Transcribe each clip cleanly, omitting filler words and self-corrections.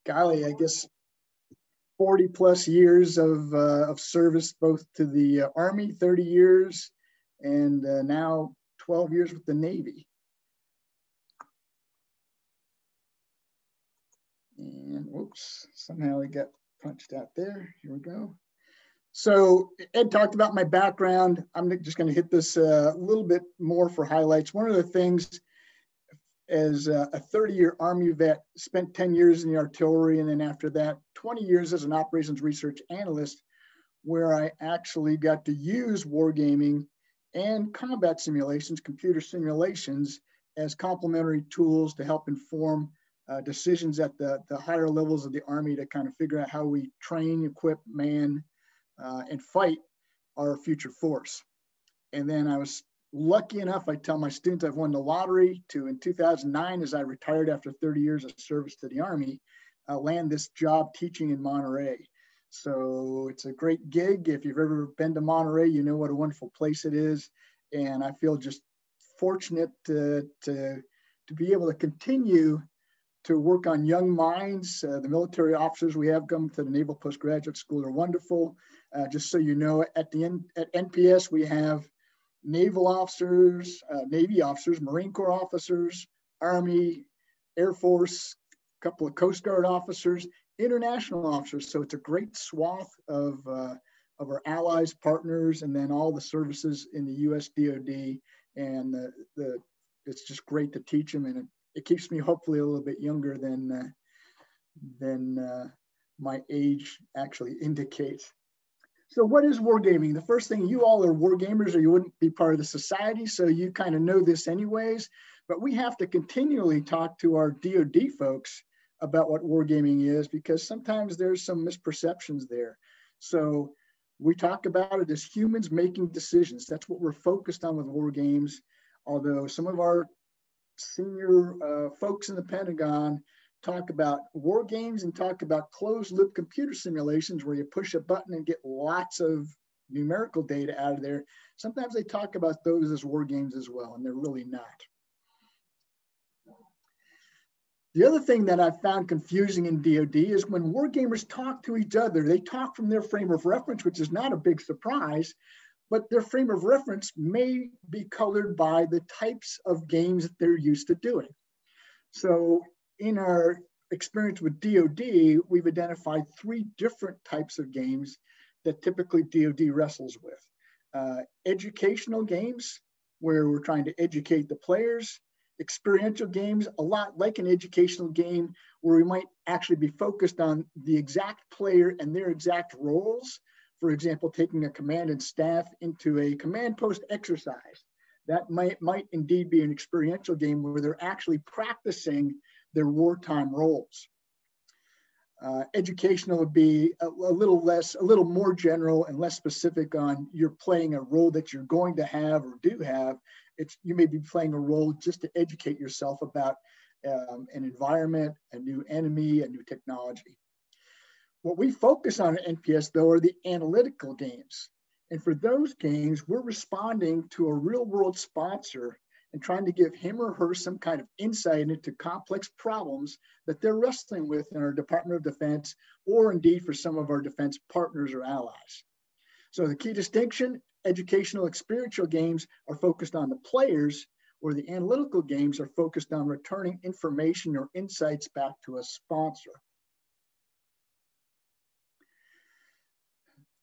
golly, I guess 40 plus years of service, both to the Army, 30 years, and now 12 years with the Navy. And whoops, somehow it got punched out there. Here we go. So Ed talked about my background. I'm just going to hit this a little bit more for highlights. One of the things, as a 30-year Army vet, spent 10 years in the artillery, and then after that, 20 years as an operations research analyst, where I actually got to use wargaming and combat simulations, computer simulations, as complementary tools to help inform decisions at the higher levels of the Army to kind of figure out how we train, equip, man, and fight our future force. And then I was lucky enough, I tell my students I've won the lottery to, in 2009, as I retired after 30 years of service to the Army, land this job teaching in Monterey. So it's a great gig. If you've ever been to Monterey, you know what a wonderful place it is. And I feel just fortunate to be able to continue to work on young minds. The military officers we have come to the Naval Postgraduate School are wonderful. Just so you know, at NPS, we have Naval officers, Navy officers, Marine Corps officers, Army, Air Force, a couple of Coast Guard officers, international officers. So it's a great swath of our allies, partners, and then all the services in the U.S. DoD. And it's just great to teach them, and it keeps me hopefully a little bit younger than my age actually indicates. So what is wargaming? The first thing, you all are wargamers or you wouldn't be part of the society, so you kind of know this anyways, but we have to continually talk to our DoD folks about what wargaming is, because sometimes there's some misperceptions there. So we talk about it as humans making decisions. That's what we're focused on with war games, although some of our senior folks in the Pentagon talk about war games and talk about closed loop computer simulations where you push a button and get lots of numerical data out of there. Sometimes they talk about those as war games as well, and they're really not. The other thing that I've found confusing in DoD is when war gamers talk to each other, they talk from their frame of reference, which is not a big surprise, but their frame of reference may be colored by the types of games that they're used to doing. So in our experience with DoD, we've identified 3 different types of games that typically DoD wrestles with. Educational games, where we're trying to educate the players. Experiential games, a lot like an educational game, where we might actually be focused on the exact player and their exact roles. For example, taking a command and staff into a command post exercise. That might indeed be an experiential game where they're actually practicing their wartime roles. Educational would be a little more general and less specific on you're playing a role that you're going to have or do have. You may be playing a role just to educate yourself about an environment, a new enemy, a new technology. What we focus on at NPS, though, are the analytical games. And for those games, we're responding to a real world sponsor and trying to give him or her some kind of insight into complex problems that they're wrestling with in our Department of Defense, or indeed for some of our defense partners or allies. So the key distinction, educational experiential games are focused on the players, where the analytical games are focused on returning information or insights back to a sponsor.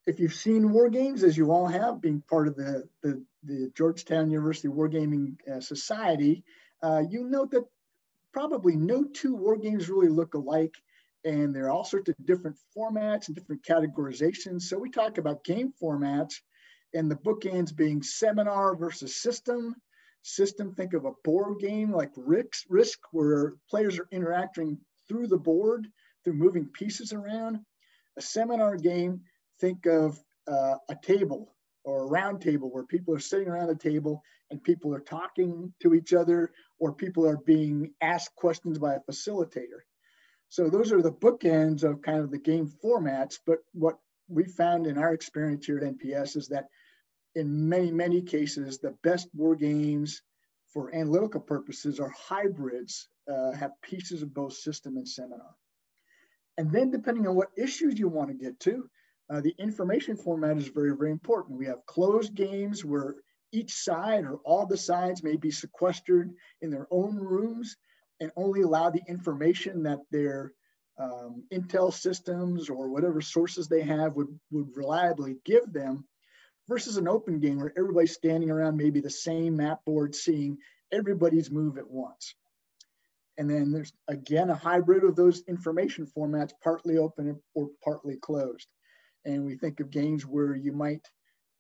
If you've seen war games, as you all have, being part of the Georgetown University Wargaming Society, you note that probably no 2 war games really look alike, and there are all sorts of different formats and different categorizations. So we talk about game formats, and the bookends being seminar versus system. System, think of a board game like Risk, where players are interacting through the board, through moving pieces around. A seminar game, think of a table or a round table where people are sitting around a table and people are talking to each other, or people are being asked questions by a facilitator. So those are the bookends of kind of the game formats. But what we found in our experience here at NPS is that in many, many cases, the best war games for analytical purposes are hybrids, have pieces of both system and seminar. And then depending on what issues you want to get to, the information format is very, very important. We have closed games where each side or all the sides may be sequestered in their own rooms and only allow the information that their intel systems or whatever sources they have would reliably give them, versus an open game where everybody's standing around maybe the same map board seeing everybody's move at once. And then there's, again, a hybrid of those information formats, partly open or partly closed. And we think of games where you might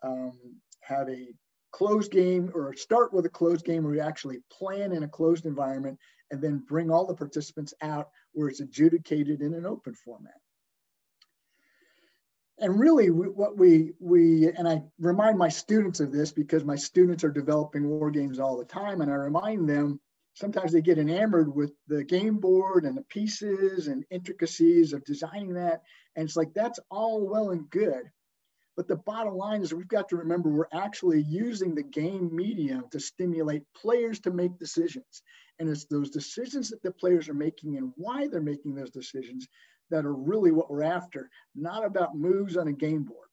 have a closed game or start with a closed game where you actually plan in a closed environment and then bring all the participants out where it's adjudicated in an open format. And really what we and I remind my students of this because my students are developing war games all the time, and I remind them, sometimes they get enamored with the game board and the pieces and intricacies of designing that. And it's like, that's all well and good. But the bottom line is we've got to remember we're actually using the game medium to stimulate players to make decisions. And it's those decisions that the players are making and why they're making those decisions that are really what we're after, not about moves on a game board.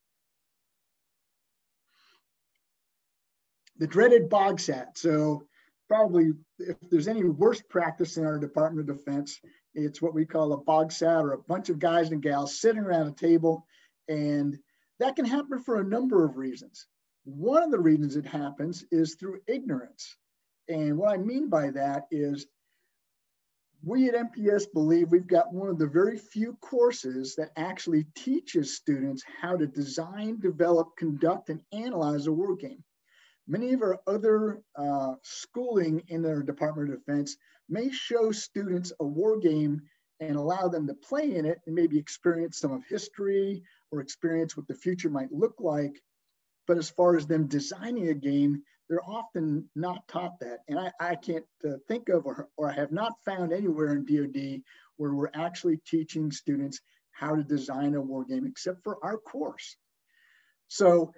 The dreaded Bog Set. So probably if there's any worst practice in our Department of Defense, it's what we call a Bog Set, or a bunch of guys and gals sitting around a table. And that can happen for a number of reasons. One of the reasons it happens is through ignorance. And what I mean by that is we at NPS believe we've got one of the very few courses that actually teaches students how to design, develop, conduct, and analyze a war game. Many of our other schooling in their Department of Defense may show students a war game and allow them to play in it and maybe experience some of history or experience what the future might look like. But as far as them designing a game, they're often not taught that. And I can't think of or I have not found anywhere in DoD where we're actually teaching students how to design a war game except for our course. So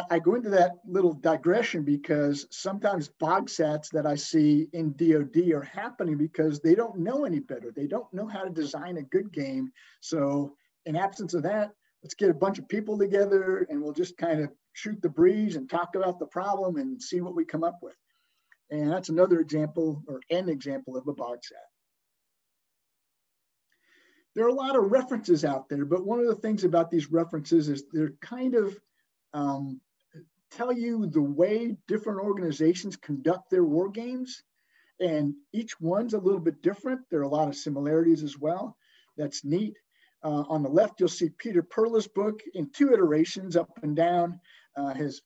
I go into that little digression because sometimes Bog Sets that I see in DoD are happening because they don't know any better. They don't know how to design a good game. So in absence of that, let's get a bunch of people together and we'll just kind of shoot the breeze and talk about the problem and see what we come up with. And that's another example or an example of a Bog Set. There are a lot of references out there, but one of the things about these references is they're kind of tell you the way different organizations conduct their war games, and each one's a little bit different. There are a lot of similarities as well. That's neat. On the left, you'll see Peter Perla's book in 2 iterations, up and down. His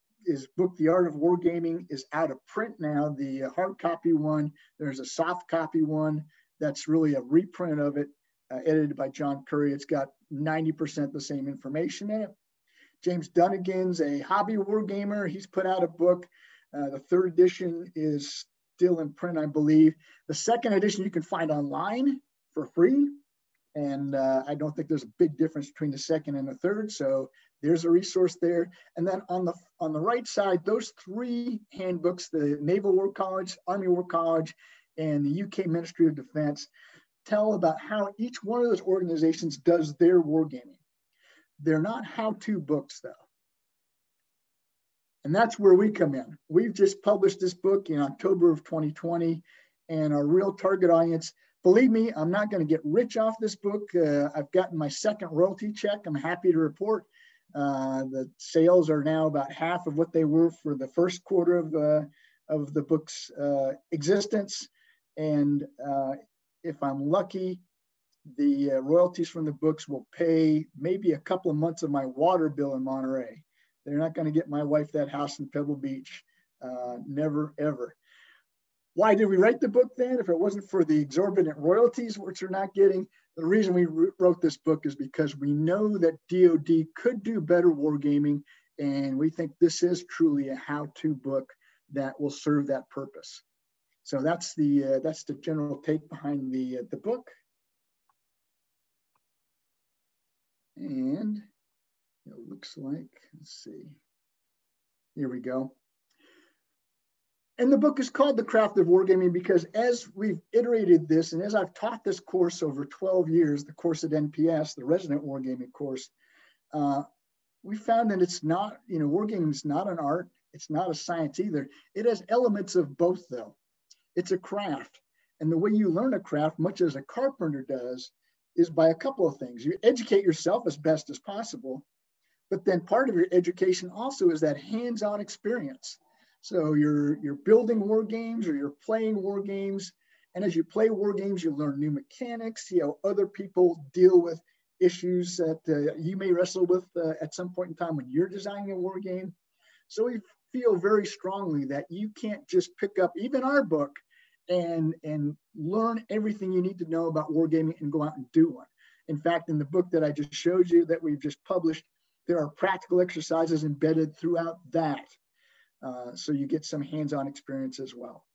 book, The Art of Wargaming, is out of print now. The hard copy one, there's a soft copy one that's really a reprint of it, edited by John Curry. It's got 90% the same information in it. James Dunnigan's a hobby war gamer. He's put out a book. The 3rd edition is still in print, I believe. The 2nd edition you can find online for free. And I don't think there's a big difference between the 2nd and the 3rd. So there's a resource there. And then on the right side, those 3 handbooks, the Naval War College, Army War College, and the UK Ministry of Defense, tell about how each one of those organizations does their wargaming. They're not how-to books, though. And that's where we come in. We've just published this book in October of 2020, and our real target audience, believe me, I'm not going to get rich off this book. I've gotten my 2nd royalty check. I'm happy to report. The sales are now about half of what they were for the first quarter of the book's existence. And if I'm lucky, the royalties from the books will pay maybe a couple of months of my water bill in Monterey. They're not going to get my wife that house in Pebble Beach. Never, ever. Why did we write the book then? If it wasn't for the exorbitant royalties, which we're not getting, the reason we wrote this book is because we know that DoD could do better wargaming, and we think this is truly a how-to book that will serve that purpose. So that's the general take behind the book. And it looks like, let's see, here we go. And the book is called The Craft of Wargaming because as we've iterated this, and as I've taught this course over 12 years, the course at NPS, the Resident Wargaming Course, we found that it's not, wargaming is not an art. It's not a science either. It has elements of both though. It's a craft. And the way you learn a craft, much as a carpenter does, is by a couple of things. You educate yourself as best as possible, but then part of your education also is that hands-on experience. So you're building war games or you're playing war games. And as you play war games, you learn new mechanics, see how other people deal with issues that you may wrestle with at some point in time when you're designing a war game. So we feel very strongly that you can't just pick up even our book and learn everything you need to know about wargaming and go out and do one. In fact, in the book that I just showed you that we've just published, there are practical exercises embedded throughout that. So you get some hands-on experience as well.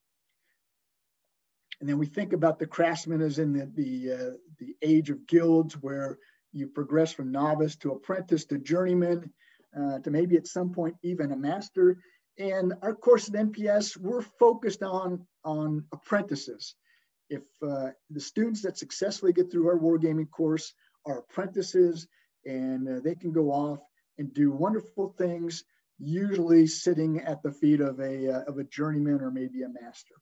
And then we think about the craftsman as in the age of guilds where you progress from novice to apprentice to journeyman to maybe at some point even a master. And our course at NPS, we're focused on apprentices. If the students that successfully get through our wargaming course are apprentices, and they can go off and do wonderful things, usually sitting at the feet of a journeyman or maybe a master.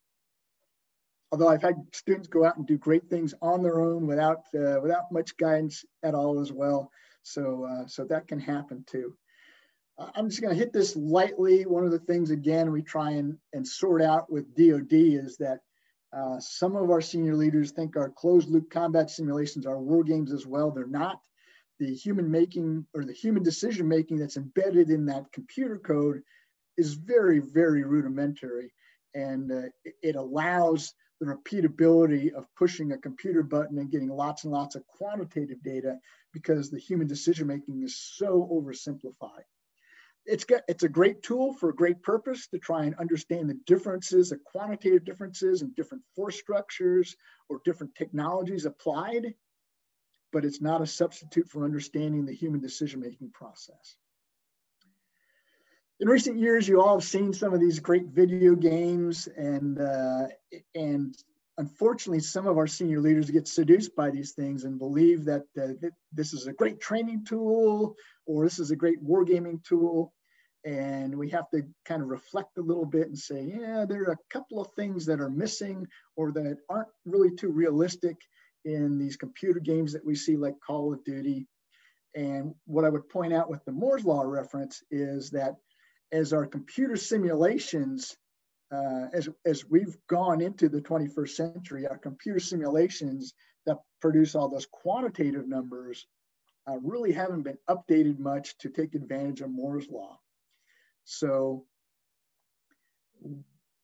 Although I've had students go out and do great things on their own without much guidance at all as well. So that can happen too. I'm just going to hit this lightly. One of the things, again, we try and sort out with DoD is that some of our senior leaders think our closed loop combat simulations are war games as well. They're not. The human making or the human decision making that's embedded in that computer code is very, very rudimentary. And it allows the repeatability of pushing a computer button and getting lots and lots of quantitative data because the human decision making is so oversimplified. It's a great tool for a great purpose to try and understand the differences, the quantitative differences in different force structures or different technologies applied, but it's not a substitute for understanding the human decision-making process. In recent years, you all have seen some of these great video games, and unfortunately, some of our senior leaders get seduced by these things and believe that this is a great training tool or this is a great wargaming tool. And we have to kind of reflect a little bit and say, yeah, there are a couple of things that are missing or that aren't really too realistic in these computer games that we see like Call of Duty. And what I would point out with the Moore's Law reference is that as our computer simulations, as we've gone into the 21st century, our computer simulations that produce all those quantitative numbers really haven't been updated much to take advantage of Moore's Law. So,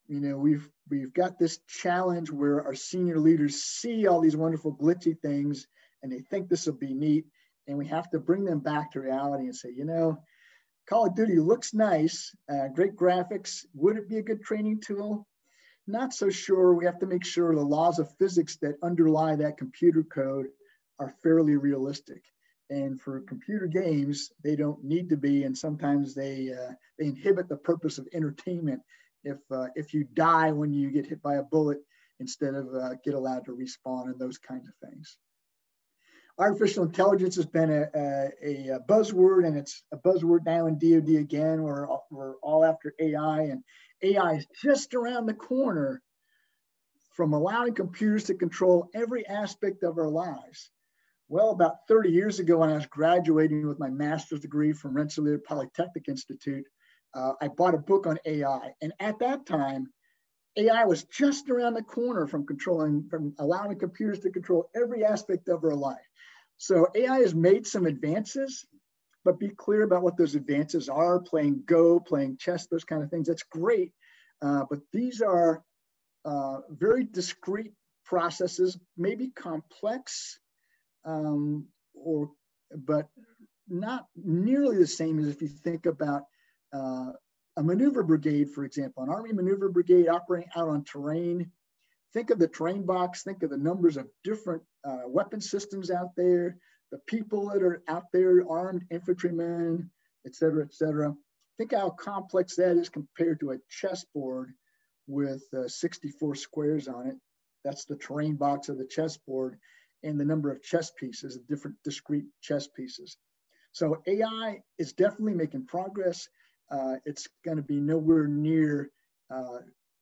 we've got this challenge where our senior leaders see all these wonderful glitchy things and they think this will be neat. And we have to bring them back to reality and say, Call of Duty looks nice, great graphics. Would it be a good training tool? Not so sure. We have to make sure the laws of physics that underlie that computer code are fairly realistic. And for computer games, they don't need to be, and sometimes they inhibit the purpose of entertainment if you die when you get hit by a bullet instead of get allowed to respawn and those kinds of things. Artificial intelligence has been a buzzword, and it's a buzzword now in DoD again. We're all after AI, and AI is just around the corner from allowing computers to control every aspect of our lives. Well, about 30 years ago, when I was graduating with my master's degree from Rensselaer Polytechnic Institute, I bought a book on AI. And at that time, AI was just around the corner from allowing computers to control every aspect of our life. So AI has made some advances, but be clear about what those advances are. Playing Go, playing chess, those kind of things, that's great. But these are very discrete processes, maybe complex, but not nearly the same as if you think about a maneuver brigade, for example, an Army maneuver brigade operating out on terrain. Think of the terrain box, think of the numbers of different weapon systems out there, the people that are out there, armed infantrymen, et cetera, et cetera. Think how complex that is compared to a chessboard with 64 squares on it. That's the terrain box of the chessboard and the number of chess pieces, different discrete chess pieces. So AI is definitely making progress. It's going to be nowhere near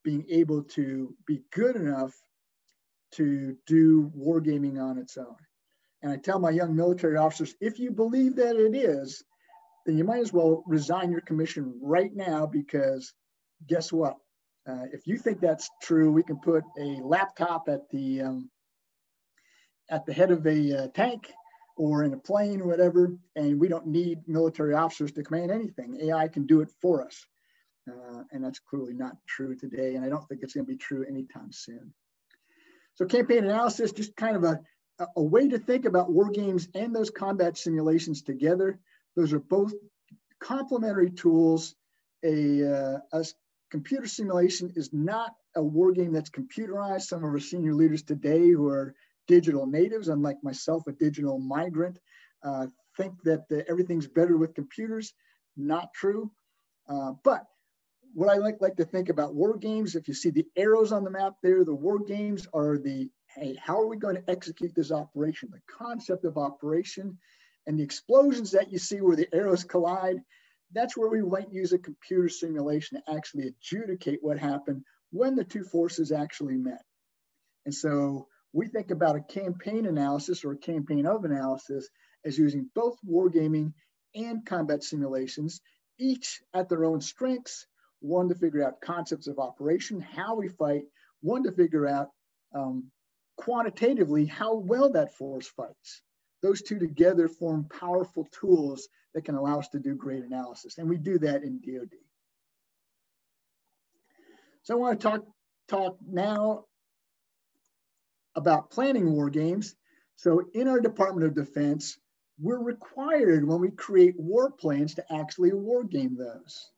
being able to be good enough to do wargaming on its own. And I tell my young military officers, if you believe that it is, then you might as well resign your commission right now, because guess what? If you think that's true, we can put a laptop at the head of a tank or in a plane or whatever, and we don't need military officers to command anything. AI can do it for us. And that's clearly not true today, and I don't think it's going to be true anytime soon. So campaign analysis, just kind of a way to think about war games and those combat simulations together. Those are both complementary tools. A computer simulation is not a war game that's computerized. Some of our senior leaders today who are digital natives, unlike myself, a digital migrant, think that everything's better with computers. Not true. But what I like to think about war games, if you see the arrows on the map there, the war games are hey, how are we going to execute this operation? The concept of operation and the explosions that you see where the arrows collide, that's where we might use a computer simulation to actually adjudicate what happened when the two forces actually met. And so we think about a campaign analysis or a campaign of analysis as using both wargaming and combat simulations, each at their own strengths. One to figure out concepts of operation, how we fight, one to figure out quantitatively how well that force fights. Those two together form powerful tools that can allow us to do great analysis. And we do that in DoD. So I want to talk now about planning war games. So in our Department of Defense, we're required when we create war plans to actually war game those.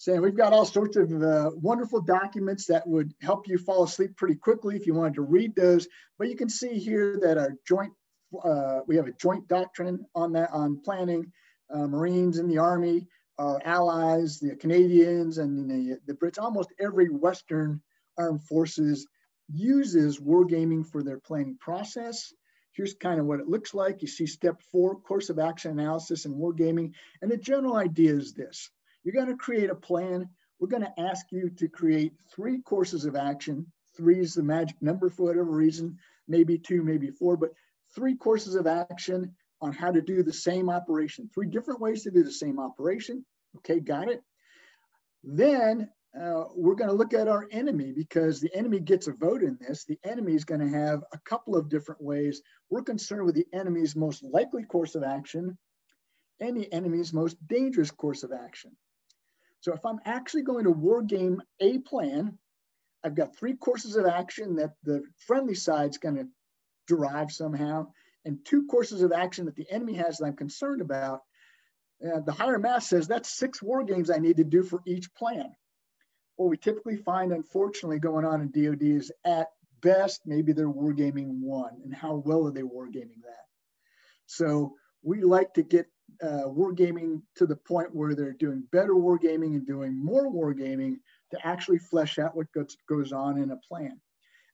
So we've got all sorts of wonderful documents that would help you fall asleep pretty quickly if you wanted to read those. But you can see here that our joint, we have a joint doctrine on that, on planning. Marines and the Army, our allies, the Canadians and the Brits, almost every Western armed forces uses wargaming for their planning process. Here's kind of what it looks like. You see step 4, course of action analysis and wargaming. And the general idea is this. You're going to create a plan. We're going to ask you to create 3 courses of action. 3 is the magic number for whatever reason, maybe 2, maybe 4, but 3 courses of action on how to do the same operation. 3 different ways to do the same operation. Okay, got it. Then we're going to look at our enemy, because the enemy gets a vote in this. The enemy is going to have a couple of different ways. We're concerned with the enemy's most likely course of action and the enemy's most dangerous course of action. So if I'm actually going to war game a plan, I've got 3 courses of action that the friendly side's going to derive somehow, and 2 courses of action that the enemy has that I'm concerned about. The higher math says that's 6 war games I need to do for each plan. What we typically find, unfortunately, going on in DoD is at best, maybe they're wargaming 1, and how well are they wargaming that? So we like to get wargaming to the point where they're doing better wargaming and doing more wargaming to actually flesh out what goes on in a plan.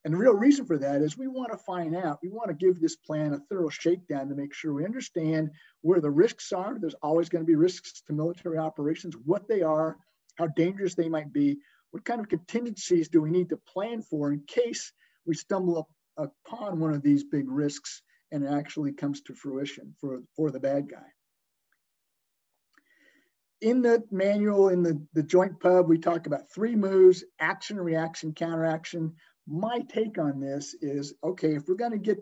And the real reason for that is we want to find out, we want to give this plan a thorough shakedown to make sure we understand where the risks are. There's always going to be risks to military operations, what they are, how dangerous they might be, what kind of contingencies do we need to plan for in case we stumble upon one of these big risks and it actually comes to fruition for the bad guy. In the manual, in the joint pub, we talk about 3 moves: action, reaction, counteraction. My take on this is, okay, if we're going to get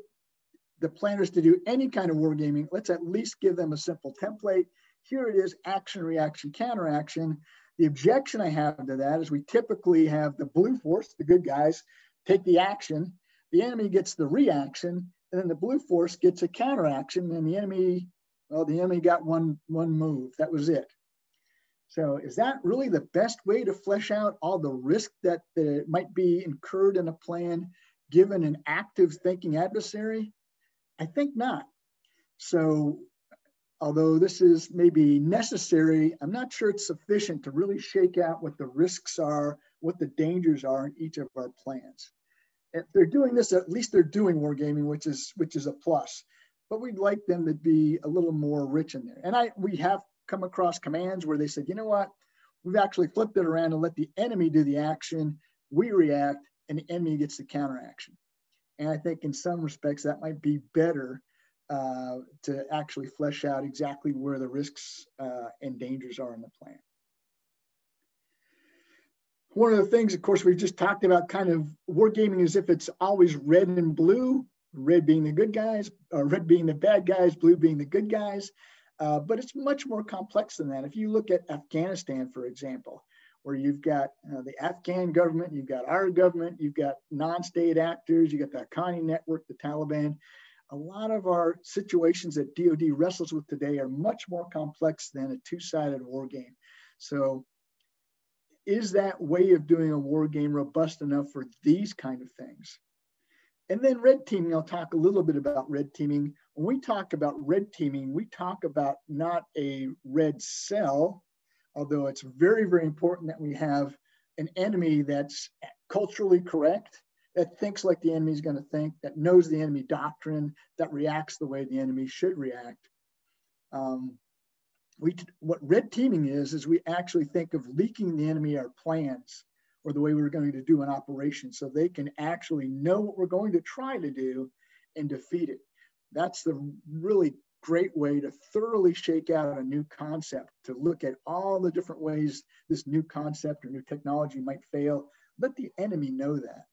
the planners to do any kind of wargaming, let's at least give them a simple template. Here it is: action, reaction, counteraction. The objection I have to that is we typically have the blue force, the good guys, take the action, the enemy gets the reaction, and then the blue force gets a counteraction, and the enemy, well, the enemy got one move. That was it. So is that really the best way to flesh out all the risk that might be incurred in a plan given an active thinking adversary? I think not. So although this is maybe necessary, I'm not sure it's sufficient to really shake out what the risks are, what the dangers are in each of our plans. If they're doing this, at least they're doing wargaming, which is a plus. But we'd like them to be a little more rich in there. And we have come across commands where they said, you know what, we've actually flipped it around and let the enemy do the action, we react, and the enemy gets the counteraction. And I think in some respects that might be better to actually flesh out exactly where the risks and dangers are in the plan. One of the things, of course, we've just talked about kind of wargaming as if it's always red and blue, red being the good guys, red being the bad guys, blue being the good guys. But it's much more complex than that. If you look at Afghanistan, for example, where you've got the Afghan government, you've got our government, you've got non-state actors, you've got the Haqqani network, the Taliban. A lot of our situations that DoD wrestles with today are much more complex than a two-sided war game. So is that way of doing a war game robust enough for these kind of things? And then red teaming, I'll talk a little bit about red teaming. When we talk about red teaming, we talk about not a red cell, although it's very, very important that we have an enemy that's culturally correct, that thinks like the enemy is going to think, that knows the enemy doctrine, that reacts the way the enemy should react. What red teaming is we actually think of leaking the enemy our plans or the way we're going to do an operation so they can actually know what we're going to try to do and defeat it. That's the really great way to thoroughly shake out a new concept, to look at all the different ways this new concept or new technology might fail. Let the enemy know that.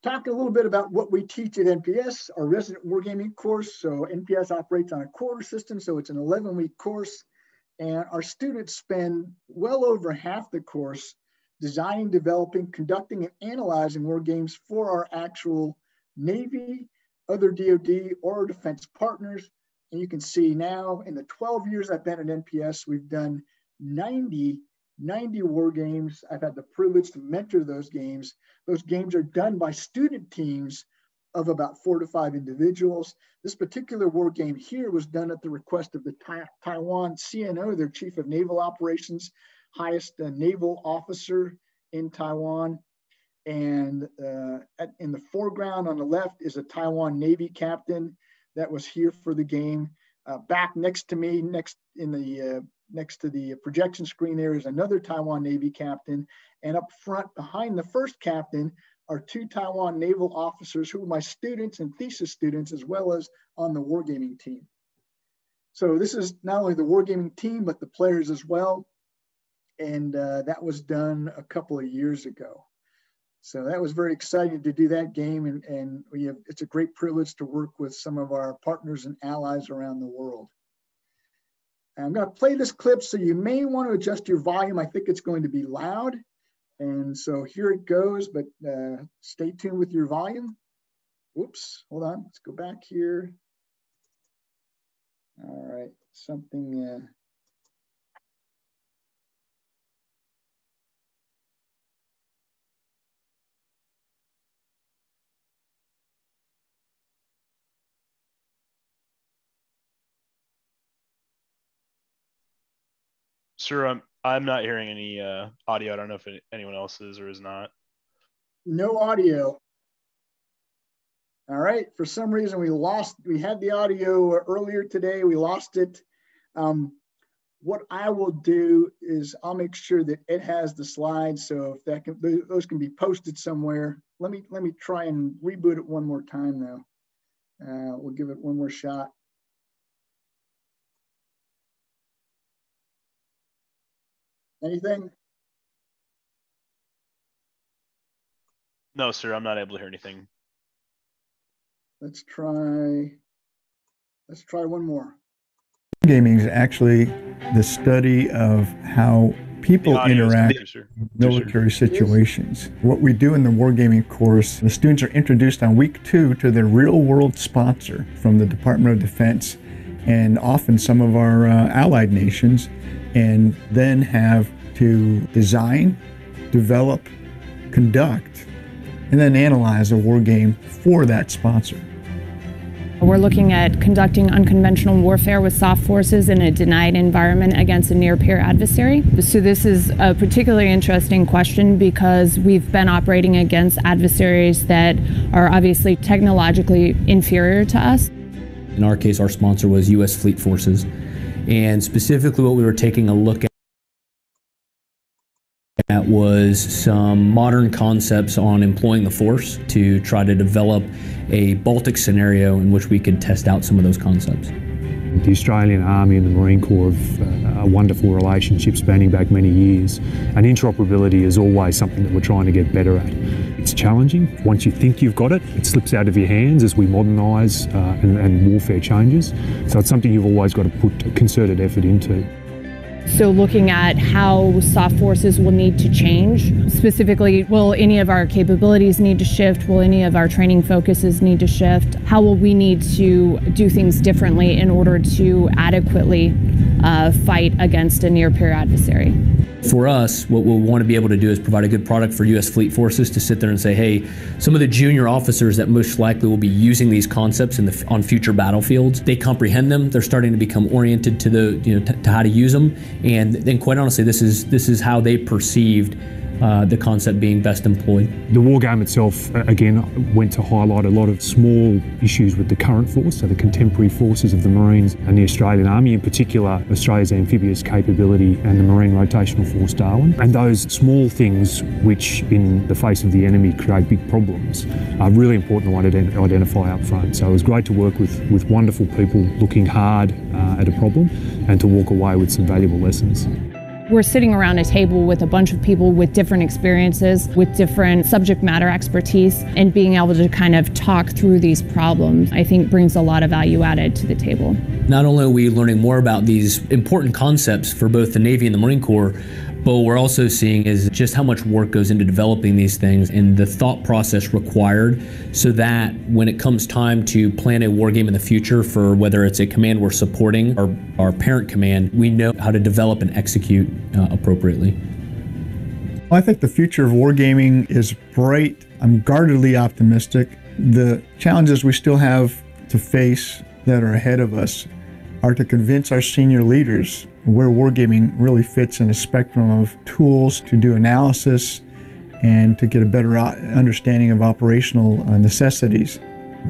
Talk a little bit about what we teach at NPS, our resident wargaming course. So NPS operates on a quarter system, so it's an 11-week course. And our students spend well over half the course designing, developing, conducting, and analyzing war games for our actual Navy, other DoD, or defense partners. And you can see now in the 12 years I've been at NPS, we've done 90 war games. I've had the privilege to mentor those games. Those games are done by student teams of about 4 to 5 individuals. This particular war game here was done at the request of the Taiwan CNO, their Chief of Naval Operations, highest naval officer in Taiwan. And in the foreground on the left is a Taiwan Navy captain that was here for the game. Back next to me, next to the projection screen, there is another Taiwan Navy captain. And up front behind the first captain are 2 Taiwan naval officers who are my students and thesis students, as well as on the wargaming team. So this is not only the wargaming team, but the players as well. And that was done a couple of years ago. So that was very exciting to do that game. And it's a great privilege to work with some of our partners and allies around the world. I'm going to play this clip, so you may want to adjust your volume. I think it's going to be loud. And so here it goes, but stay tuned with your volume. Whoops, hold on. Let's go back here. All right, something. Sir, I'm not hearing any audio. I don't know if anyone else is or is not. No audio. All right. For some reason, we had the audio earlier today. We lost it. What I will do is I'll make sure that it has the slides. So if those can be posted somewhere. Let me try and reboot it one more time though. We'll give it one more shot. Anything? No, sir, I'm not able to hear anything. Let's try one more. Gaming is actually the study of how people interact in military situations. What we do in the wargaming course, the students are introduced on week 2 to their real-world sponsor from the Department of Defense and often some of our allied nations, and then have to design, develop, conduct and then analyze a war game for that sponsor. We're looking at conducting unconventional warfare with soft forces in a denied environment against a near-peer adversary. So this is a particularly interesting question because we've been operating against adversaries that are obviously technologically inferior to us. In our case, our sponsor was U.S. Fleet Forces, and specifically what we were taking a look at was some modern concepts on employing the force to try to develop a Baltic scenario in which we could test out some of those concepts. The Australian Army and the Marine Corps have a wonderful relationship spanning back many years, and interoperability is always something that we're trying to get better at. It's challenging. Once you think you've got it, it slips out of your hands as we modernise and warfare changes. So it's something you've always got to put a concerted effort into. So looking at how soft forces will need to change, specifically, will any of our capabilities need to shift? Will any of our training focuses need to shift? How will we need to do things differently in order to adequately fight against a near-peer adversary? For us, what we'll want to be able to do is provide a good product for U.S. Fleet Forces to sit there and say, hey, some of the junior officers that most likely will be using these concepts on future battlefields, they comprehend them. They're starting to become oriented to to how to use them, and then quite honestly, this is how they perceived the concept being best employed. The war game itself, again, went to highlight a lot of small issues with the current force, so the contemporary forces of the Marines and the Australian Army, in particular Australia's amphibious capability and the Marine Rotational Force Darwin. And those small things which, in the face of the enemy, create big problems are really important to identify up front. So it was great to work with wonderful people looking hard at a problem and to walk away with some valuable lessons. We're sitting around a table with a bunch of people with different experiences, with different subject matter expertise, and being able to kind of talk through these problems, I think brings a lot of value added to the table. Not only are we learning more about these important concepts for both the Navy and the Marine Corps, but what we're also seeing is just how much work goes into developing these things and the thought process required so that when it comes time to plan a war game in the future for whether it's a command we're supporting or our parent command, we know how to develop and execute appropriately. I think the future of wargaming is bright. I'm guardedly optimistic. The challenges we still have to face that are ahead of us are to convince our senior leaders where wargaming really fits in a spectrum of tools to do analysis and to get a better understanding of operational necessities.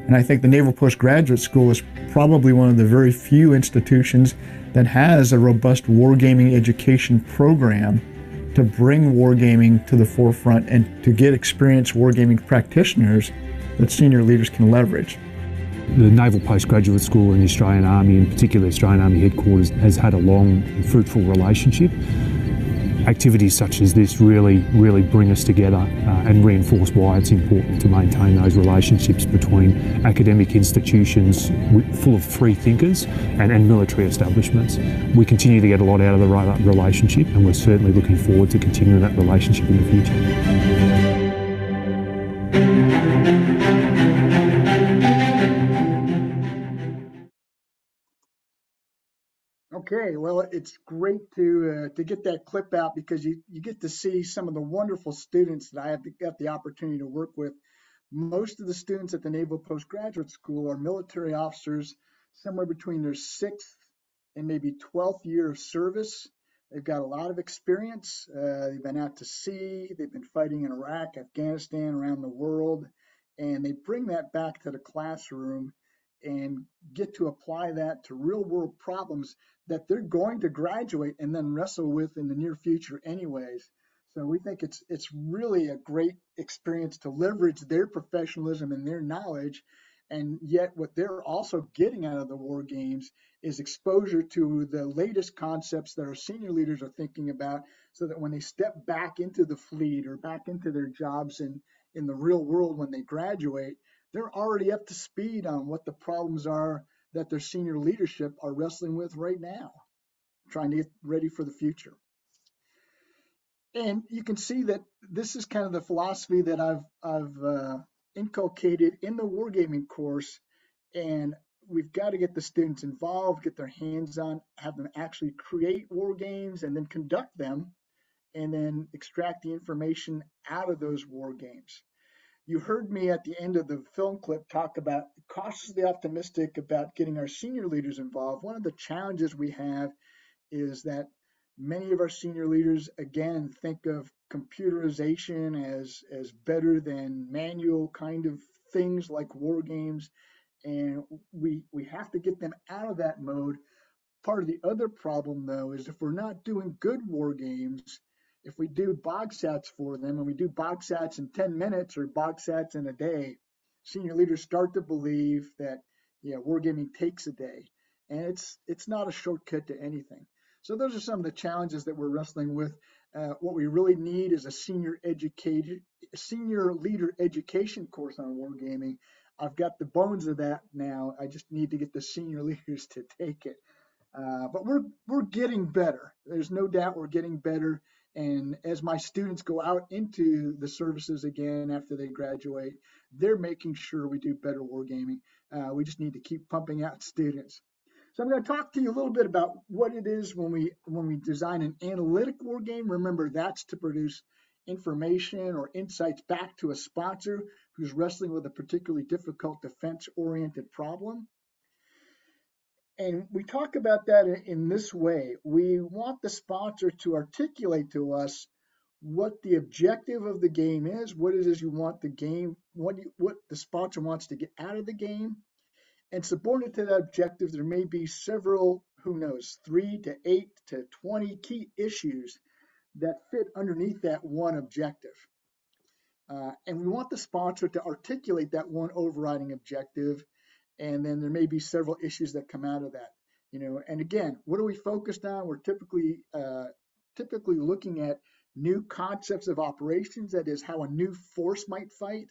And I think the Naval Postgraduate School is probably one of the very few institutions that has a robust wargaming education program to bring wargaming to the forefront and to get experienced wargaming practitioners that senior leaders can leverage. The Naval Postgraduate School and the Australian Army, in particular Australian Army Headquarters, has had a long and fruitful relationship. Activities such as this really bring us together and reinforce why it's important to maintain those relationships between academic institutions full of free thinkers and military establishments. We continue to get a lot out of the relationship, and we're certainly looking forward to continuing that relationship in the future. Okay, well, it's great to get that clip out because you get to see some of the wonderful students that I have got the opportunity to work with. Most of the students at the Naval Postgraduate School are military officers, somewhere between their 6th and maybe 12th year of service. They've got a lot of experience. They've been out to sea. They've been fighting in Iraq, Afghanistan, around the world, and they bring that back to the classroom and get to apply that to real world problems that they're going to graduate and then wrestle with in the near future anyways. So we think it's really a great experience to leverage their professionalism and their knowledge, and yet what they're also getting out of the war games is exposure to the latest concepts that our senior leaders are thinking about, so that when they step back into the fleet or back into their jobs in the real world when they graduate, they're already up to speed on what the problems are that their senior leadership are wrestling with right now, trying to get ready for the future. And you can see that this is kind of the philosophy that I've inculcated in the wargaming course, and we've got to get the students involved, get their hands on, have them actually create war games and then conduct them. and then extract the information out of those war games. You heard me at the end of the film clip talk about cautiously optimistic about getting our senior leaders involved. One of the challenges we have is that many of our senior leaders, again, think of computerization as better than manual kind of things like war games. And we have to get them out of that mode. Part of the other problem, though, is if we're not doing good war games, if we do Bog Sets for them and we do Bog Sets in 10 minutes or Bog Sets in a day, senior leaders start to believe that, wargaming takes a day. And it's not a shortcut to anything. So those are some of the challenges that we're wrestling with. What we really need is a senior leader education course on wargaming. I've got the bones of that now. I just need to get the senior leaders to take it. But we're getting better. There's no doubt we're getting better. And as my students go out into the services again after they graduate, they're making sure we do better wargaming. We just need to keep pumping out students. So I'm going to talk to you a little bit about what it is when we design an analytic war game. Remember, that's to produce information or insights back to a sponsor who's wrestling with a particularly difficult defense-oriented problem. And we talk about that in this way. We want the sponsor to articulate to us what the objective of the game is, what it is you want the game, what the sponsor wants to get out of the game. And subordinate to that objective, there may be several, 3 to 8 to 20 key issues that fit underneath that one objective. And we want the sponsor to articulate that one overriding objective. And then there may be several issues that come out of that. And again, what are we focused on? We're typically looking at new concepts of operations. That is how a new force might fight.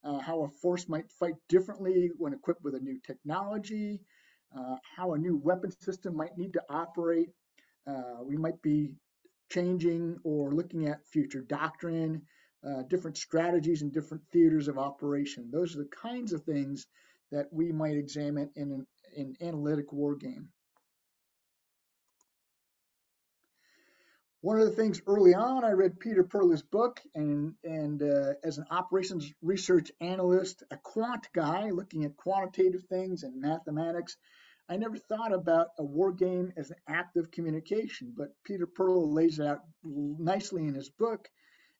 How a force might fight differently when equipped with a new technology, how a new weapon system might need to operate. We might be changing or looking at future doctrine, different strategies and different theaters of operation. Those are the kinds of things that we might examine in an analytic war game. One of the things early on, I read Peter Perla's book, and as an operations research analyst, a quant guy looking at quantitative things and mathematics, I never thought about a war game as an act of communication, but Peter Perla lays it out nicely in his book.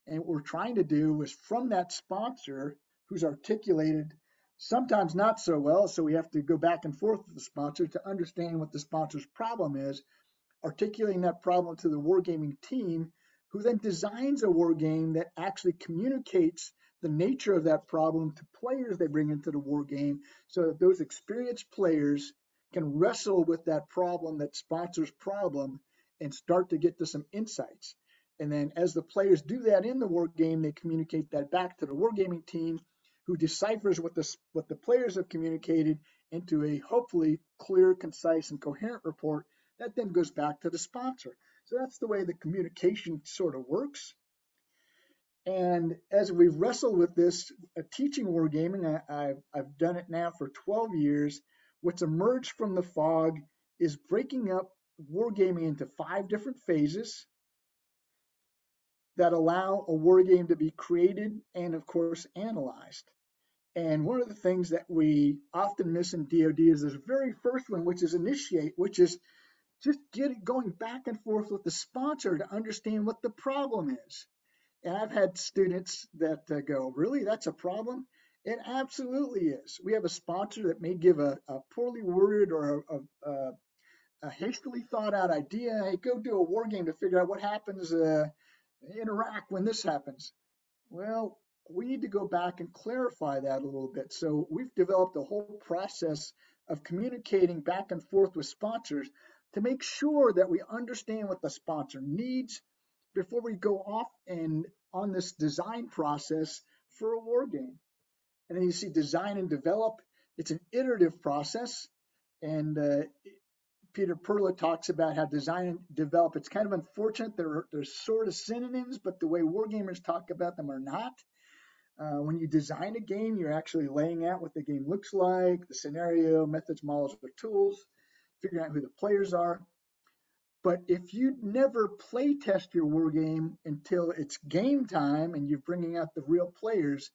And what we're trying to do is from that sponsor who's articulated sometimes not so well, so we have to go back and forth with the sponsor to understand what the sponsor's problem is, articulating that problem to the wargaming team, who then designs a war game that actually communicates the nature of that problem to players they bring into the war game, so that those experienced players can wrestle with that problem, that sponsor's problem, and start to get to some insights. And then as the players do that in the war game, they communicate that back to the wargaming team, who deciphers what the players have communicated into a hopefully clear, concise, and coherent report that then goes back to the sponsor. So that's the way the communication sort of works. And as we've wrestled with this, teaching wargaming, I've done it now for 12 years. What's emerged from the fog is breaking up wargaming into 5 different phases that allow a war game to be created and, of course, analyzed. And one of the things that we often miss in DoD is this very first one, which is initiate, which is just going back and forth with the sponsor to understand what the problem is. And I've had students that go, really, that's a problem? It absolutely is. We have a sponsor that may give a poorly worded or a hastily thought out idea. Hey, go do a war game to figure out what happens in Iraq when this happens. Well, we need to go back and clarify that a little bit. So we've developed a whole process of communicating back and forth with sponsors to make sure that we understand what the sponsor needs before we go off and on this design process for a war game. And then you see design and develop. It's an iterative process. And Peter Perla talks about how design and develop. It's kind of unfortunate. They're sort of synonyms, but the way wargamers talk about them are not. When you design a game, you're actually laying out what the game looks like, the scenario, methods, models, or tools, figuring out who the players are. But if you never play test your war game until it's game time and you're bringing out the real players,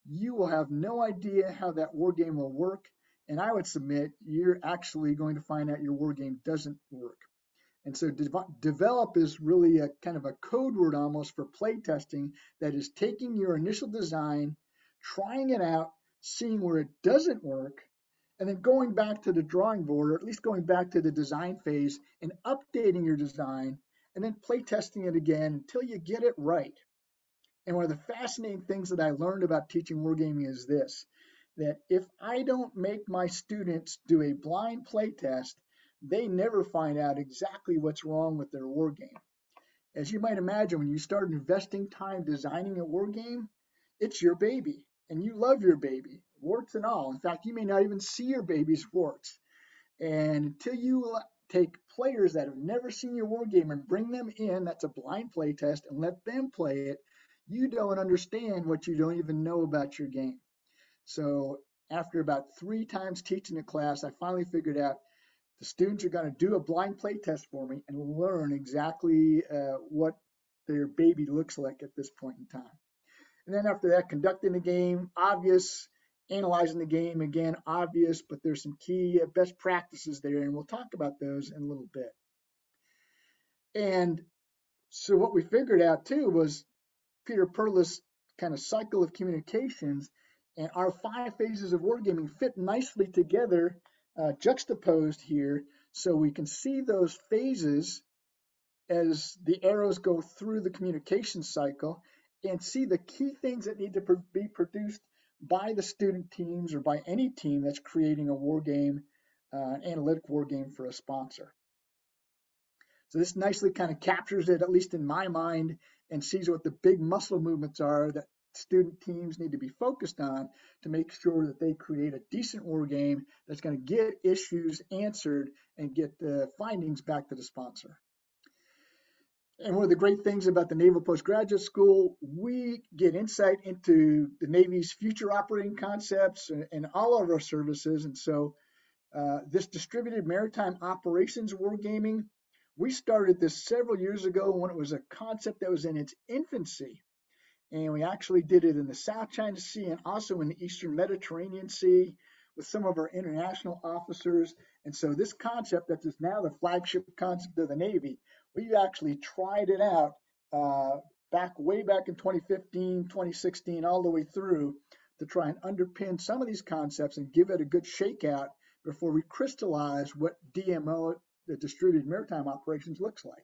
you will have no idea how that war game will work. And I would submit you're actually going to find out your war game doesn't work. And so develop is really a kind of a code word almost for play testing, that is taking your initial design, trying it out, seeing where it doesn't work, and then going back to the drawing board, or at least going back to the design phase and updating your design, and then play testing it again until you get it right. And one of the fascinating things that I learned about teaching wargaming is this, that if I don't make my students do a blind play test, they never find out exactly what's wrong with their war game. As you might imagine, when you start investing time designing a war game, it's your baby, and you love your baby, warts and all. In fact, you may not even see your baby's warts. And until you take players that have never seen your war game and bring them in, that's a blind play test, and let them play it, you don't understand what you don't even know about your game. So after about 3 times teaching the class, I finally figured out the students are going to do a blind play test for me and learn exactly what their baby looks like at this point in time. And then after that, conducting the game, obvious. Analyzing the game, again, obvious, but there's some key best practices there, and we'll talk about those in a little bit. And so what we figured out too was Peter Perlis' kind of cycle of communications, and our 5 phases of wargaming fit nicely together, juxtaposed here, so we can see those phases as the arrows go through the communication cycle and see the key things that need to be produced by the student teams or by any team that's creating a war game, an analytic war game for a sponsor. So this nicely kind of captures it, at least in my mind, and sees what the big muscle movements are that student teams need to be focused on to make sure that they create a decent war game that's going to get issues answered and get the findings back to the sponsor. And one of the great things about the Naval Postgraduate School, we get insight into the Navy's future operating concepts and all of our services. And so this distributed maritime operations wargaming, we started this several years ago when it was a concept that was in its infancy. And we actually did it in the South China Sea and also in the Eastern Mediterranean Sea with some of our international officers. And so this concept that is now the flagship concept of the Navy, we actually tried it out way back in 2015, 2016, all the way through to try and underpin some of these concepts and give it a good shakeout before we crystallize what DMO, the distributed maritime operations, looks like.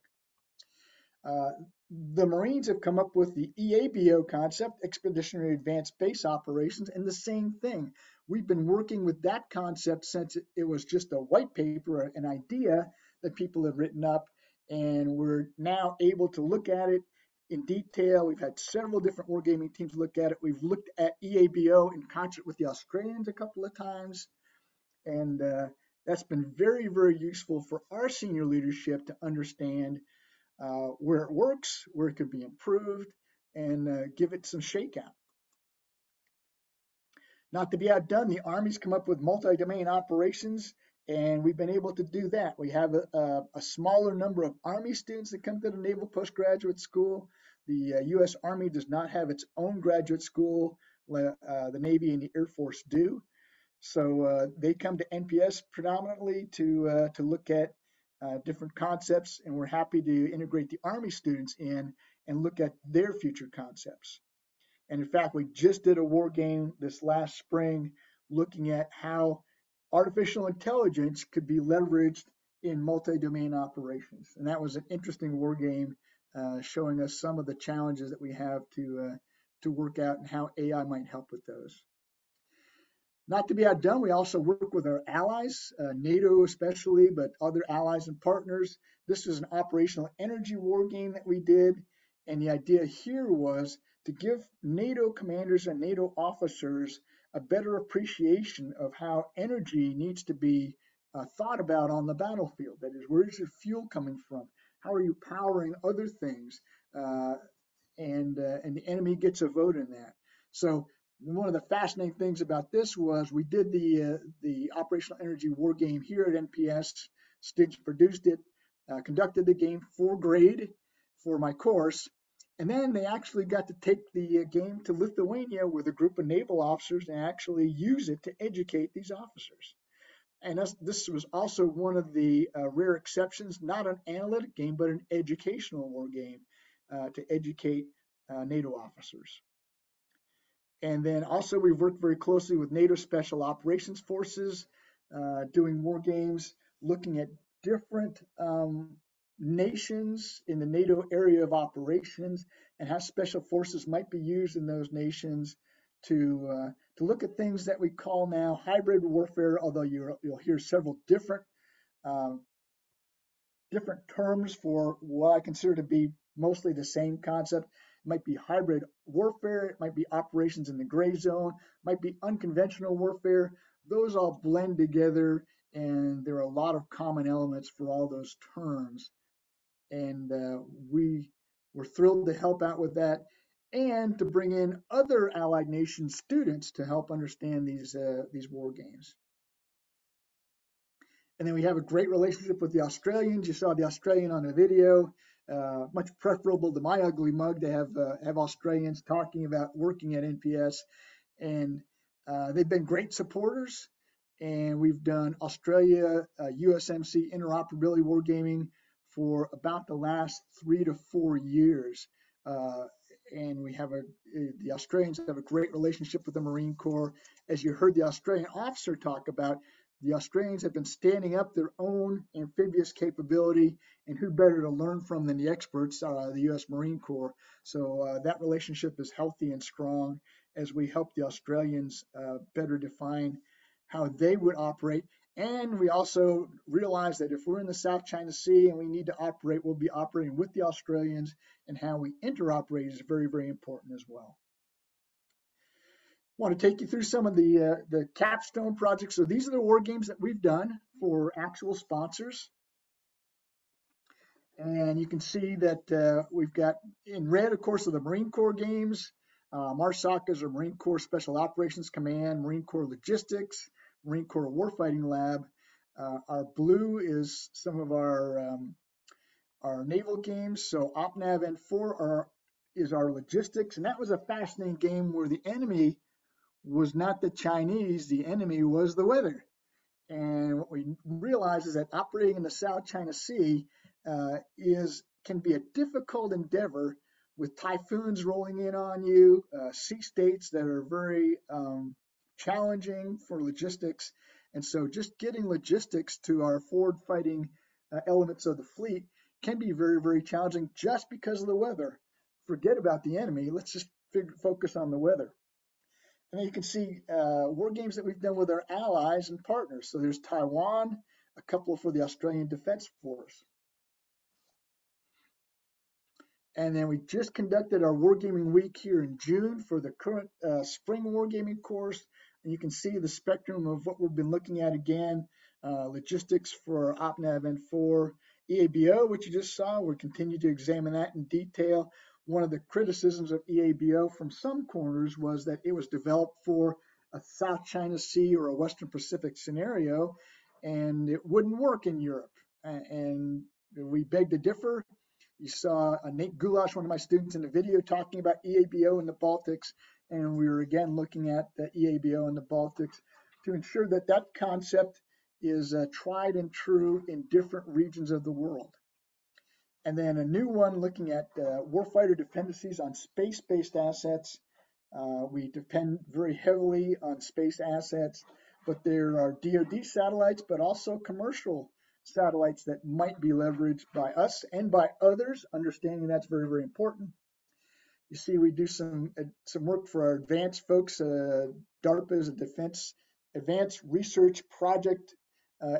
The Marines have come up with the EABO concept, Expeditionary Advanced Base Operations, and the same thing. We've been working with that concept since it was just a white paper, an idea that people have written up, and we're now able to look at it in detail. We've had several different wargaming teams look at it. We've looked at EABO in concert with the Australians a couple of times, and that's been very, very useful for our senior leadership to understand where it works, where it could be improved, and give it some shakeout. Not to be outdone, the Army's come up with multi-domain operations, and we've been able to do that. We have a smaller number of Army students that come to the Naval Postgraduate School. The U.S. Army does not have its own graduate school. The Navy and the Air Force do. So they come to NPS predominantly to look at different concepts, and we're happy to integrate the Army students in and look at their future concepts. And in fact, we just did a war game this last spring looking at how artificial intelligence could be leveraged in multi-domain operations. And that was an interesting war game showing us some of the challenges that we have to work out and how AI might help with those. Not to be outdone, we also work with our allies, NATO especially, but other allies and partners. This was an operational energy war game that we did. And the idea here was to give NATO commanders and NATO officers a better appreciation of how energy needs to be thought about on the battlefield. That is, where is your fuel coming from? How are you powering other things? And the enemy gets a vote in that. So one of the fascinating things about this was we did the operational energy war game here at NPS. Students produced it. conducted the game for grade for my course. And then they actually got to take the game to Lithuania with a group of naval officers and actually use it to educate these officers. And this was also one of the rare exceptions, not an analytic game, but an educational war game to educate NATO officers. And then also we've worked very closely with NATO Special Operations Forces, doing war games, looking at different nations in the NATO area of operations and how special forces might be used in those nations to look at things that we call now hybrid warfare, although you'll hear several different terms for what I consider to be mostly the same concept. It might be hybrid warfare, it might be operations in the gray zone, it might be unconventional warfare. Those all blend together, and there are a lot of common elements for all those terms. And we were thrilled to help out with that and to bring in other allied nation students to help understand these war games. And then we have a great relationship with the Australians. You saw the Australian on the video. Much preferable to my ugly mug to have Australians talking about working at NPS. And they've been great supporters. And we've done Australia USMC interoperability wargaming for about the last 3 to 4 years. And we have the Australians have a great relationship with the Marine Corps. As you heard the Australian officer talk about, the Australians have been standing up their own amphibious capability, and who better to learn from than the experts, the U.S. Marine Corps. So that relationship is healthy and strong as we help the Australians better define how they would operate. And we also realize that if we're in the South China Sea and we need to operate, we'll be operating with the Australians, and how we interoperate is very, very important as well. I want to take you through some of the capstone projects. So these are the war games that we've done for actual sponsors. And you can see that we've got in red, of course, are the Marine Corps games. MARSOC is our Marine Corps Special Operations Command, Marine Corps Logistics, Marine Corps Warfighting Lab. Our blue is some of our naval games. So OpNav N4 is our logistics. And that was a fascinating game where the enemy was not the Chinese, the enemy was the weather. And what we realize is that operating in the South China Sea can be a difficult endeavor with typhoons rolling in on you, sea states that are very challenging for logistics. And so just getting logistics to our forward fighting elements of the fleet can be very, very challenging just because of the weather. Forget about the enemy. Let's just focus on the weather. And then you can see war games that we've done with our allies and partners. So there's Taiwan, a couple for the Australian Defense Force. And then we just conducted our Wargaming Week here in June for the current spring Wargaming course. And you can see the spectrum of what we've been looking at again. Logistics for OpNav N4, EABO, which you just saw. We'll continue to examine that in detail. One of the criticisms of EABO from some corners was that it was developed for a South China Sea or a Western Pacific scenario, and it wouldn't work in Europe. And we beg to differ. You saw Nate Goulash, one of my students in the video, talking about EABO in the Baltics, and we were again looking at the EABO in the Baltics to ensure that that concept is tried and true in different regions of the world. And then a new one looking at warfighter dependencies on space-based assets. We depend very heavily on space assets, but there are DoD satellites, but also commercial satellites that might be leveraged by us and by others, understanding that's very, very important. You see, we do some work for our advanced folks. DARPA is a Defense Advanced Research Project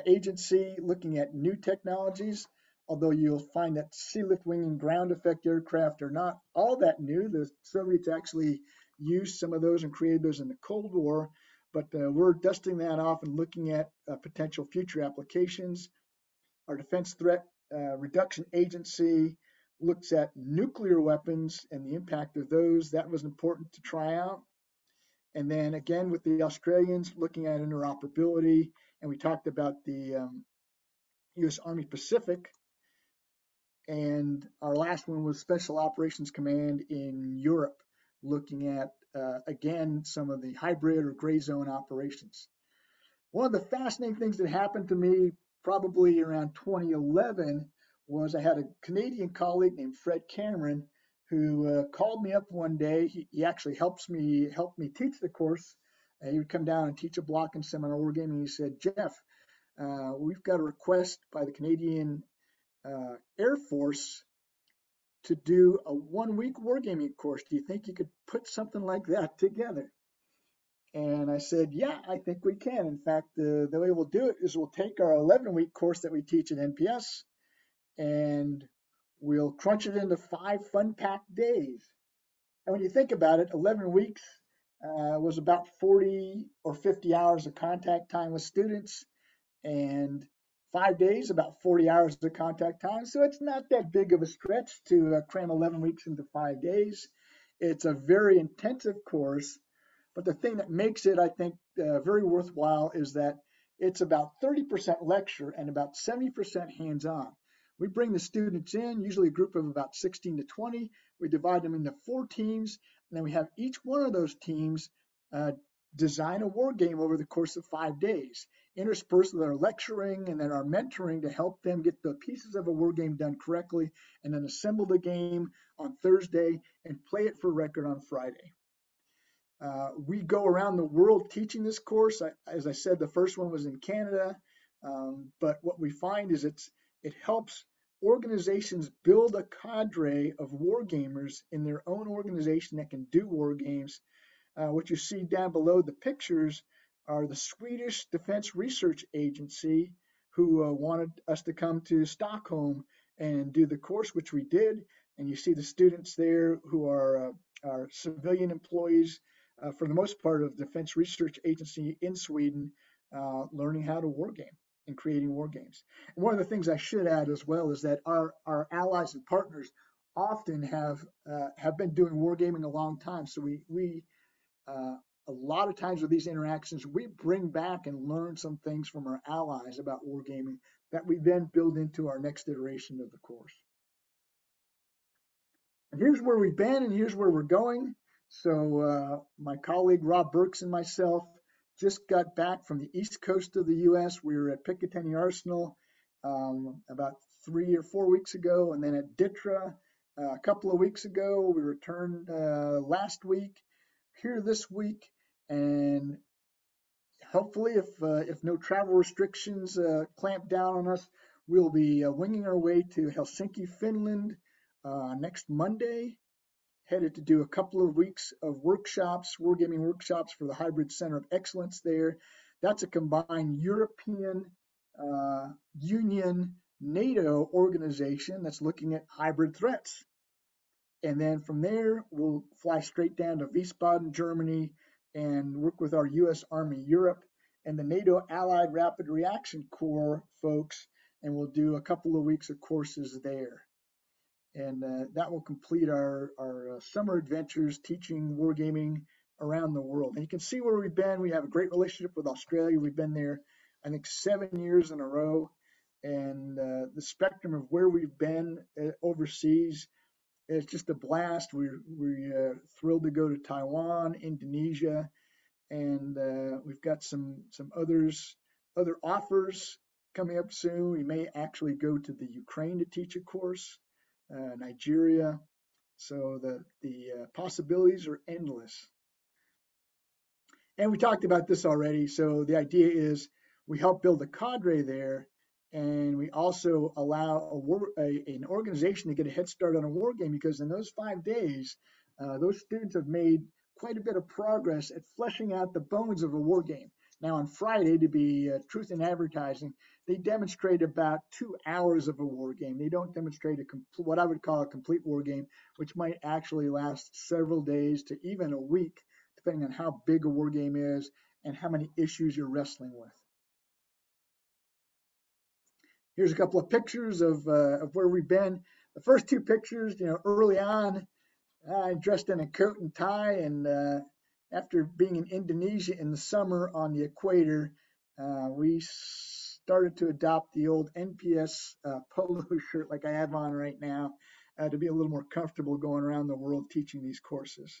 agency looking at new technologies, although you'll find that sea lift wing and ground effect aircraft are not all that new. The Soviets actually used some of those and created those in the Cold War, but we're dusting that off and looking at potential future applications. Our Defense Threat Reduction Agency looks at nuclear weapons and the impact of those. That was important to try out. And then again, with the Australians, looking at interoperability, and we talked about the U.S. Army Pacific. And our last one was Special Operations Command in Europe, looking at, again, some of the hybrid or gray zone operations. One of the fascinating things that happened to me probably around 2011 was I had a Canadian colleague named Fred Cameron who called me up one day. He actually helped me teach the course. He would come down and teach a block and seminar wargaming. He said, Jeff, we've got a request by the Canadian Air Force to do a 1-week wargaming course. Do you think you could put something like that together? And I said, yeah, I think we can. In fact, the way we'll do it is we'll take our 11-week course that we teach at NPS and we'll crunch it into 5 fun-packed days. And when you think about it, 11 weeks was about 40 or 50 hours of contact time with students, and 5 days, about 40 hours of contact time. So it's not that big of a stretch to cram 11 weeks into 5 days. It's a very intensive course, but the thing that makes it, I think, very worthwhile is that it's about 30% lecture and about 70% hands-on. We bring the students in, usually a group of about 16 to 20. We divide them into 4 teams, and then we have each one of those teams design a war game over the course of 5 days, interspersed with our lecturing and then our mentoring to help them get the pieces of a war game done correctly, and then assemble the game on Thursday and play it for record on Friday. We go around the world teaching this course. As I said, the first one was in Canada, but what we find is it helps organizations build a cadre of war gamers in their own organization that can do war games. What you see down below the pictures are the Swedish Defense Research Agency, who wanted us to come to Stockholm and do the course, which we did. And you see the students there who are civilian employees, for the most part, of Defense Research Agency in Sweden, learning how to war game and creating war games. And one of the things I should add as well is that our allies and partners often have been doing wargaming a long time. So we a lot of times with these interactions, we bring back and learn some things from our allies about wargaming that we then build into our next iteration of the course. And here's where we've been and here's where we're going. So my colleague Rob Burks and myself just got back from the east coast of the U.S. We were at Picatinny Arsenal about 3 or 4 weeks ago, and then at Ditra a couple of weeks ago. We returned last week, here this week, and hopefully, if no travel restrictions clamp down on us, we'll be winging our way to Helsinki, Finland next Monday. Headed to do a couple of weeks of workshops, wargaming workshops for the Hybrid Center of Excellence there. That's a combined European Union NATO organization that's looking at hybrid threats. And then from there, we'll fly straight down to Wiesbaden, Germany, and work with our U.S. Army Europe and the NATO Allied Rapid Reaction Corps folks, and we'll do a couple of weeks of courses there. And that will complete our summer adventures teaching wargaming around the world. And you can see where we've been. We have a great relationship with Australia. We've been there, I think, 7 years in a row. And the spectrum of where we've been overseas, it's just a blast. We're thrilled to go to Taiwan, Indonesia, and we've got some other offers coming up soon. We may actually go to the Ukraine to teach a course. Nigeria. So the possibilities are endless. And we talked about this already. So the idea is we help build a cadre there, and we also allow an organization to get a head start on a war game, because in those 5 days, those students have made quite a bit of progress at fleshing out the bones of a war game. Now on Friday, to be truth in advertising, they demonstrate about 2 hours of a war game. They don't demonstrate what I would call a complete war game, which might actually last several days to even a week, depending on how big a war game is and how many issues you're wrestling with. Here's a couple of pictures of where we've been. The first 2 pictures, early on, I dressed in a coat and tie, and after being in Indonesia in the summer on the equator, we started to adopt the old NPS polo shirt like I have on right now to be a little more comfortable going around the world teaching these courses.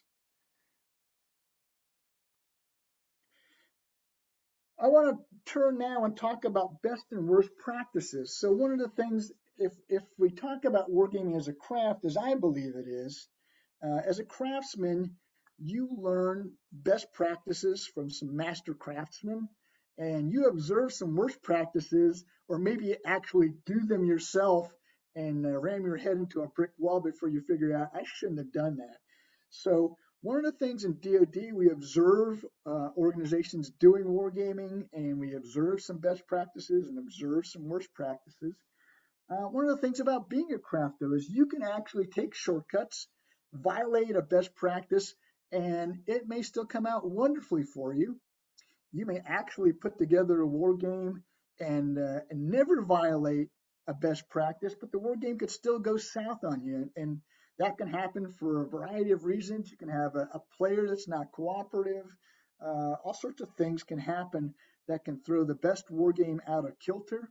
I want to turn now and talk about best and worst practices. So one of the things, if we talk about wargaming as a craft, as I believe it is, as a craftsman, you learn best practices from some master craftsmen, and you observe some worst practices, or maybe you actually do them yourself and ram your head into a brick wall before you figure out, I shouldn't have done that. So one of the things in DoD, we observe organizations doing wargaming, and we observe some best practices and observe some worst practices. One of the things about being a craft, though, is you can actually take shortcuts, violate a best practice, and it may still come out wonderfully for you. You may actually put together a war game and never violate a best practice, but the war game could still go south on you. And that can happen for a variety of reasons. You can have a player that's not cooperative. All sorts of things can happen that can throw the best war game out of kilter.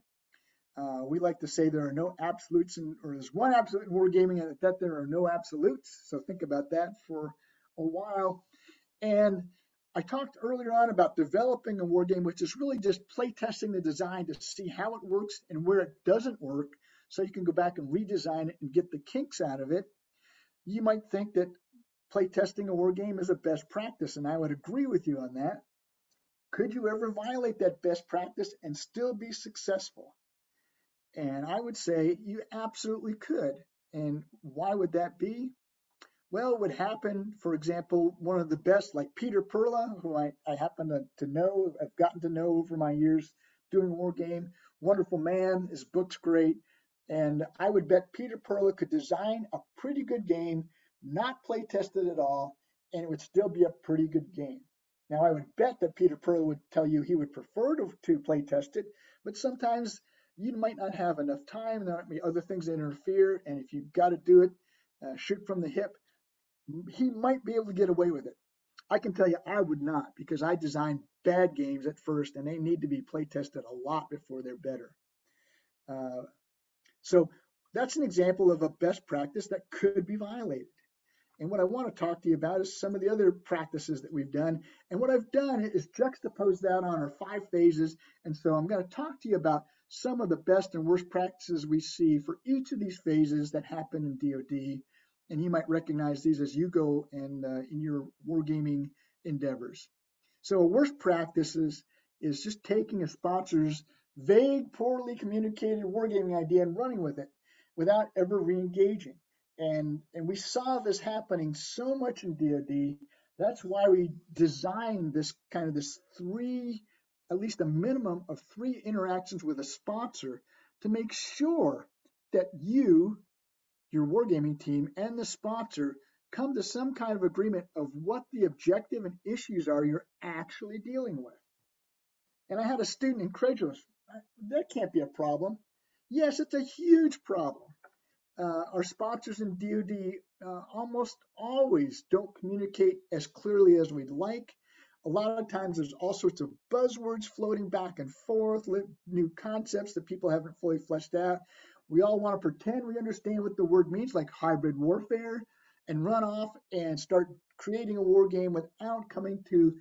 We like to say there are no absolutes, or there's one absolute in wargaming, and that there are no absolutes. So think about that for a while. And I talked earlier on about developing a war game, which is really just play testing the design to see how it works and where it doesn't work, so you can go back and redesign it and get the kinks out of it. You might think that play testing a war game is a best practice, and I would agree with you on that. Could you ever violate that best practice and still be successful? And I would say you absolutely could. And why would that be? Well, it would happen, for example, one of the best, like Peter Perla, who I happen to know, I've gotten to know over my years doing war game. Wonderful man, his book's great. And I would bet Peter Perla could design a pretty good game, not play tested at all, and it would still be a pretty good game. Now, I would bet that Peter Perla would tell you he would prefer to play test it, but sometimes you might not have enough time. There might be other things that interfere, and if you've got to do it, shoot from the hip, he might be able to get away with it. I can tell you I would not, because I designed bad games at first, and they need to be play tested a lot before they're better. So that's an example of a best practice that could be violated. And what I want to talk to you about is some of the other practices that we've done. And what I've done is juxtapose that on our 5 phases. And so I'm going to talk to you about some of the best and worst practices we see for each of these phases that happen in DoD. And you might recognize these as you go and in your wargaming endeavors. So a worst practice is just taking a sponsor's vague, poorly communicated wargaming idea and running with it without ever re-engaging. And we saw this happening so much in DoD. That's why we designed this kind of this 3, at least a minimum of 3 interactions with a sponsor to make sure that you, your wargaming team, and the sponsor come to some kind of agreement of what the objective and issues are you're actually dealing with. And I had a student incredulous. That can't be a problem. Yes, it's a huge problem. Our sponsors in DoD almost always don't communicate as clearly as we'd like. A lot of times there's all sorts of buzzwords floating back and forth, new concepts that people haven't fully fleshed out. We all want to pretend we understand what the word means, like hybrid warfare, and run off and start creating a war game without coming to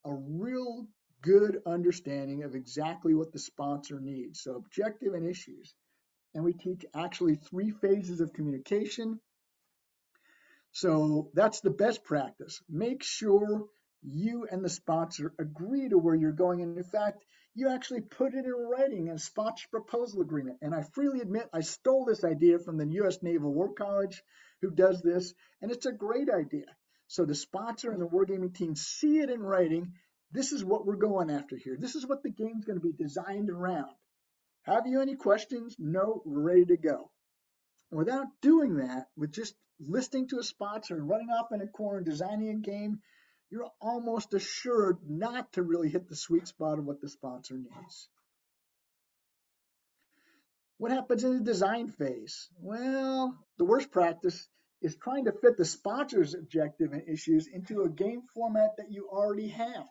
a real good understanding of exactly what the sponsor needs. So objective and issues. And we teach actually 3 phases of communication. So that's the best practice. Make sure you and the sponsor agree to where you're going. And in fact, you actually put it in writing in a sponsor proposal agreement. And I freely admit I stole this idea from the U.S. Naval War College, who does this, and it's a great idea. So the sponsor and the wargaming team see it in writing. This is what we're going after here. This is what the game's going to be designed around. Have you any questions? No, we're ready to go. Without doing that, with just listening to a sponsor and running off in a corner and designing a game, you're almost assured not to really hit the sweet spot of what the sponsor needs. What happens in the design phase? Well, the worst practice is trying to fit the sponsor's objective and issues into a game format that you already have.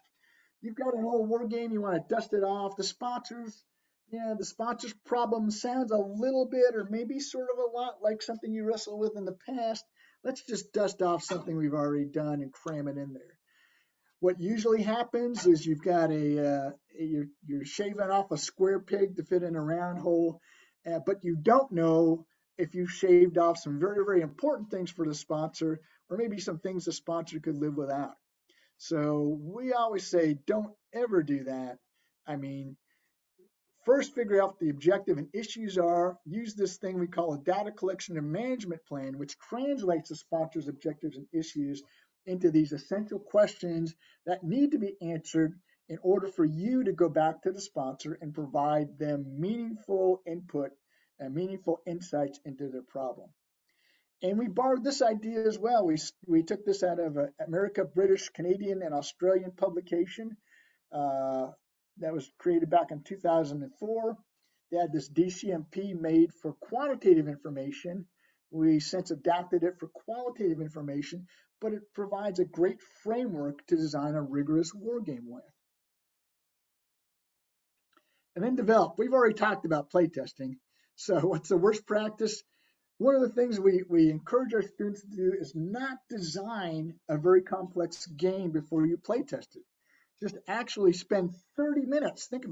You've got an old war game, you want to dust it off. The sponsors, Yeah, the sponsor's problem sounds a little bit or maybe sort of a lot like something you wrestled with in the past. Let's just dust off something we've already done and cram it in there. What usually happens is you've got you're shaving off a square peg to fit in a round hole, but you don't know if you've shaved off some very, very important things for the sponsor, or maybe some things the sponsor could live without. So we always say, don't ever do that. I mean, first figure out what the objective and issues are. Use this thing we call a data collection and management plan, which translates the sponsor's objectives and issues into these essential questions that need to be answered in order for you to go back to the sponsor and provide them meaningful input and meaningful insights into their problem. And we borrowed this idea as well. We took this out of an American, British, Canadian, and Australian publication that was created back in 2004. They had this DCMP made for quantitative information. We since adapted it for qualitative information, but it provides a great framework to design a rigorous war game with. And then develop. We've already talked about playtesting. So what's the worst practice? One of the things we encourage our students to do is not design a very complex game before you playtest it. Just actually spend 30 minutes. Think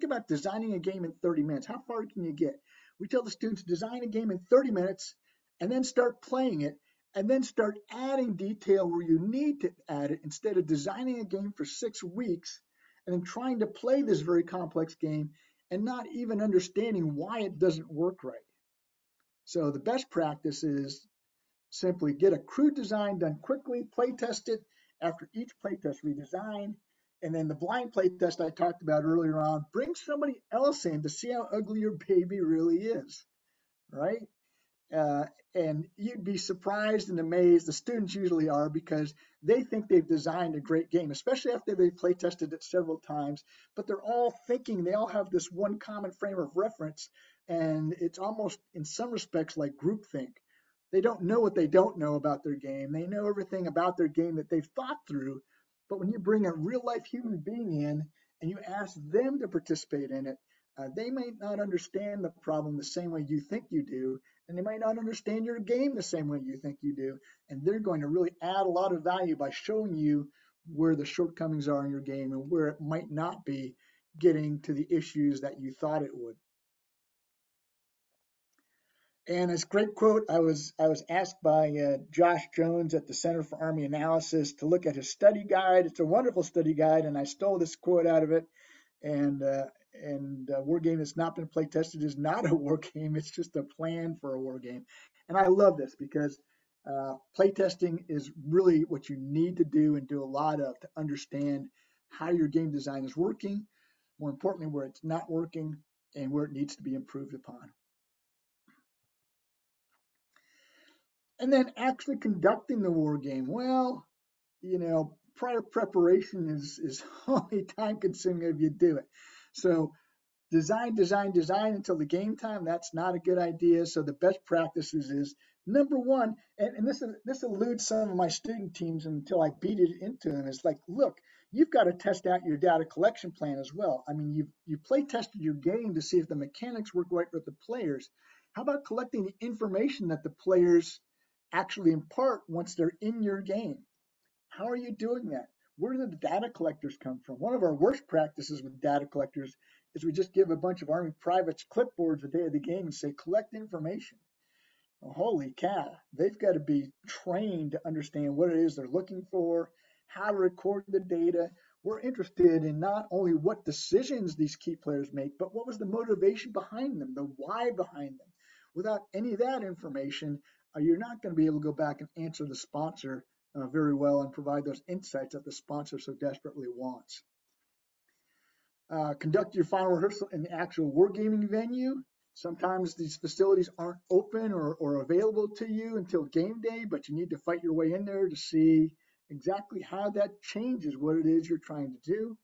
about designing a game in 30 minutes. How far can you get? We tell the students, design a game in 30 minutes and then start playing it, and then start adding detail where you need to add it, instead of designing a game for 6 weeks and then trying to play this very complex game and not even understanding why it doesn't work right. So the best practice is simply get a crude design done quickly, playtest it. After each playtest, redesign. And then the blind playtest I talked about earlier on, bring somebody else in to see how ugly your baby really is, right? And you'd be surprised and amazed, the students usually are, because they think they've designed a great game, especially after they've play tested it several times, but they're all thinking, they all have this one common frame of reference, and it's almost in some respects like groupthink. They don't know what they don't know about their game. They know everything about their game that they've thought through, but when you bring a real life human being in and you ask them to participate in it, they may not understand the problem the same way you think you do, and they might not understand your game the same way you think you do, and they're going to really add a lot of value by showing you where the shortcomings are in your game and where it might not be getting to the issues that you thought it would. And it's a great quote. I was asked by Josh Jones at the Center for Army Analysis to look at his study guide. It's a wonderful study guide, and I stole this quote out of it. And a war game that's not been play tested is not a war game. It's just a plan for a war game. And I love this because play testing is really what you need to do and do a lot of to understand how your game design is working, more importantly, where it's not working and where it needs to be improved upon. And then actually conducting the war game. Well, you know, prior preparation is only time consuming if you do it. So design until the game time, that's not a good idea. So the best practices is, number one, and this eludes some of my student teams until I beat it into them, is like, look, you've got to test out your data collection plan as well. I mean, you play tested your game to see if the mechanics work right with the players. How about collecting the information that the players actually impart once they're in your game? How are you doing that? Where do the data collectors come from? One of our worst practices with data collectors is we just give a bunch of Army privates clipboards the day of the game and say, collect information. Well, holy cow, they've got to be trained to understand what it is they're looking for, how to record the data. We're interested in not only what decisions these key players make, but what was the motivation behind them, the why behind them. Without any of that information, you're not going to be able to go back and answer the sponsor very well and provide those insights that the sponsor so desperately wants. Conduct your final rehearsal in the actual wargaming venue. Sometimes these facilities aren't open or available to you until game day, but you need to fight your way in there to see exactly how that changes what it is you're trying to do.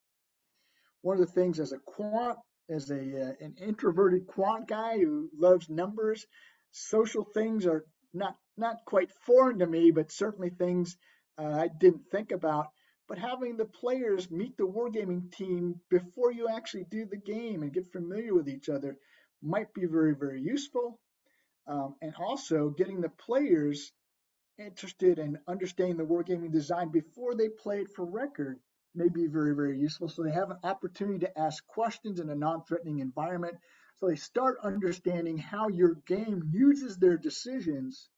One of the things as a quant, as an introverted quant guy who loves numbers, social things are not quite foreign to me, but certainly things I didn't think about. but having the players meet the wargaming team before you actually do the game and get familiar with each other might be very, very useful. And also getting the players interested in understanding the wargaming design before they play it for record may be very, very useful. So they have an opportunity to ask questions in a non-threatening environment. So they start understanding how your game uses their decisions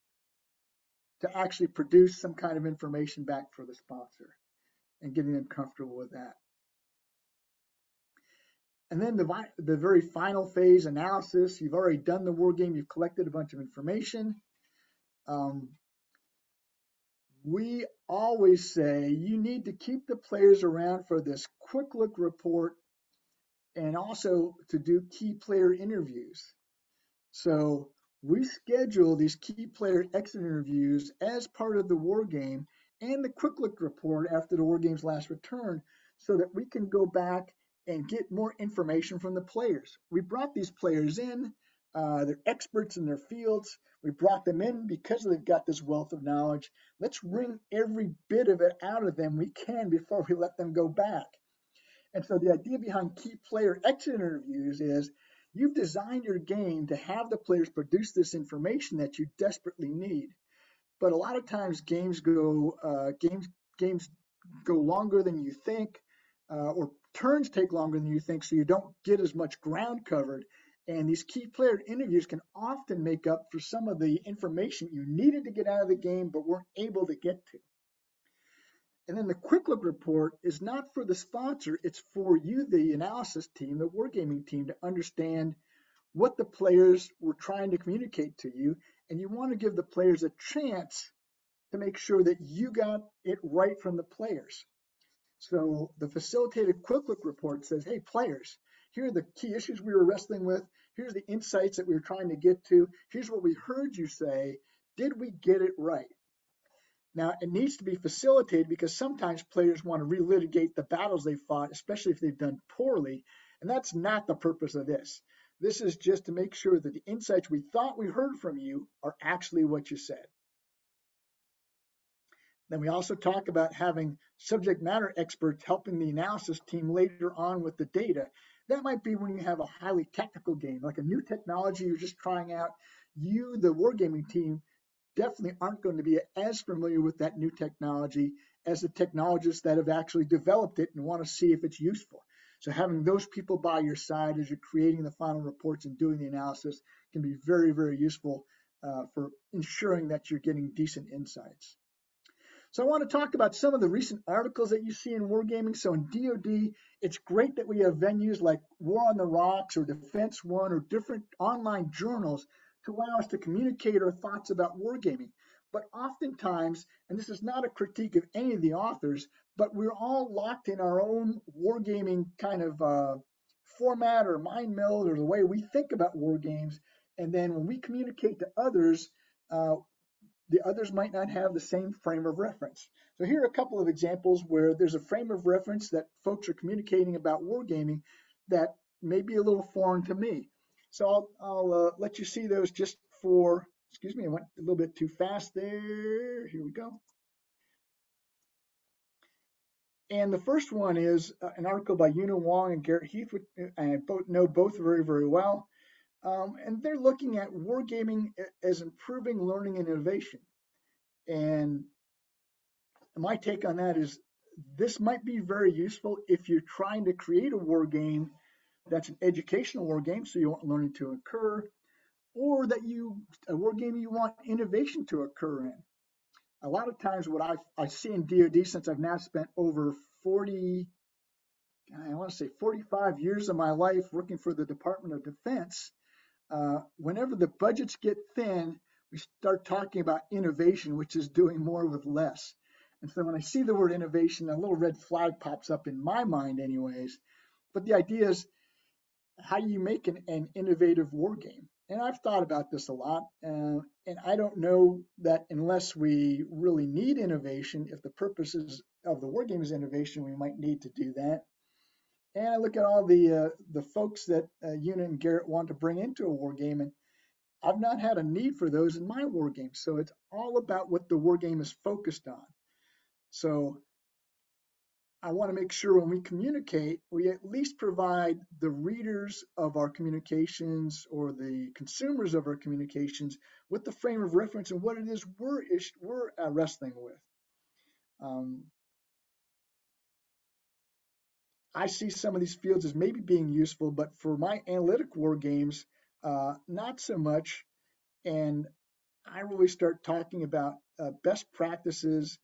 to actually produce some kind of information back for the sponsor and getting them comfortable with that. And then the very final phase, analysis. You've already done the war game. You've collected a bunch of information. We always say you need to keep the players around for this quick look report and also to do key player interviews. So we schedule these key player exit interviews as part of the war game and the quick look report after the war game's last return so that we can go back and get more information from the players. We brought these players in. They're experts in their fields. We brought them in because they've got this wealth of knowledge. Let's wring every bit of it out of them we can before we let them go back. And so the idea behind key player exit interviews is you've designed your game to have the players produce this information that you desperately need. But a lot of times games go longer than you think, or turns take longer than you think, so you don't get as much ground covered. And these key player interviews can often make up for some of the information you needed to get out of the game but weren't able to get to. And then the quick look report is not for the sponsor, it's for you, the analysis team, the wargaming team, to understand what the players were trying to communicate to you. And you want to give the players a chance to make sure that you got it right from the players. So the facilitated quick look report says, hey, players, here are the key issues we were wrestling with. Here's the insights that we were trying to get to. Here's what we heard you say. Did we get it right? Now, it needs to be facilitated because sometimes players want to relitigate the battles they fought, especially if they've done poorly. And that's not the purpose of this. This is just to make sure that the insights we thought we heard from you are actually what you said. Then we also talk about having subject matter experts helping the analysis team later on with the data. That might be when you have a highly technical game, like a new technology you're just trying out. You, the wargaming team, definitely aren't going to be as familiar with that new technology as the technologists that have actually developed it and want to see if it's useful. So having those people by your side as you're creating the final reports and doing the analysis can be very, very useful for ensuring that you're getting decent insights. So I want to talk about some of the recent articles that you see in wargaming. So in DoD, it's great that we have venues like War on the Rocks or Defense One or different online journals to allow us to communicate our thoughts about wargaming. But oftentimes, and this is not a critique of any of the authors, but we're all locked in our own wargaming kind of format or mind meld or the way we think about war games. And then when we communicate to others, the others might not have the same frame of reference. So here are a couple of examples where there's a frame of reference that folks are communicating about wargaming that may be a little foreign to me. So I'll let you see those just for, excuse me, I went a little bit too fast there. Here we go. And the first one is an article by Yuna Wong and Garrett Heath, which I know both very, very well. And they're looking at wargaming as improving learning and innovation. And my take on that is this might be very useful if you're trying to create a war game that's an educational war game, so you want learning to occur, or that a war game you want innovation to occur in. A lot of times what I see in DoD, since I've now spent over 45 years of my life working for the Department of Defense, whenever the budgets get thin, we start talking about innovation, which is doing more with less. And so when I see the word innovation, a little red flag pops up in my mind anyways. But the idea is, how do you make an innovative war game? And I've thought about this a lot, and I don't know that unless we really need innovation, if the purposes of the war game is innovation, we might need to do that. And I look at all the folks that Yuna and Garrett want to bring into a war game, and I've not had a need for those in my war game. So it's all about what the war game is focused on. So I want to make sure when we communicate, we at least provide the readers of our communications or the consumers of our communications with the frame of reference and what it is we're wrestling with. I see some of these fields as maybe being useful, but for my analytic war games, not so much. And I really start talking about best practices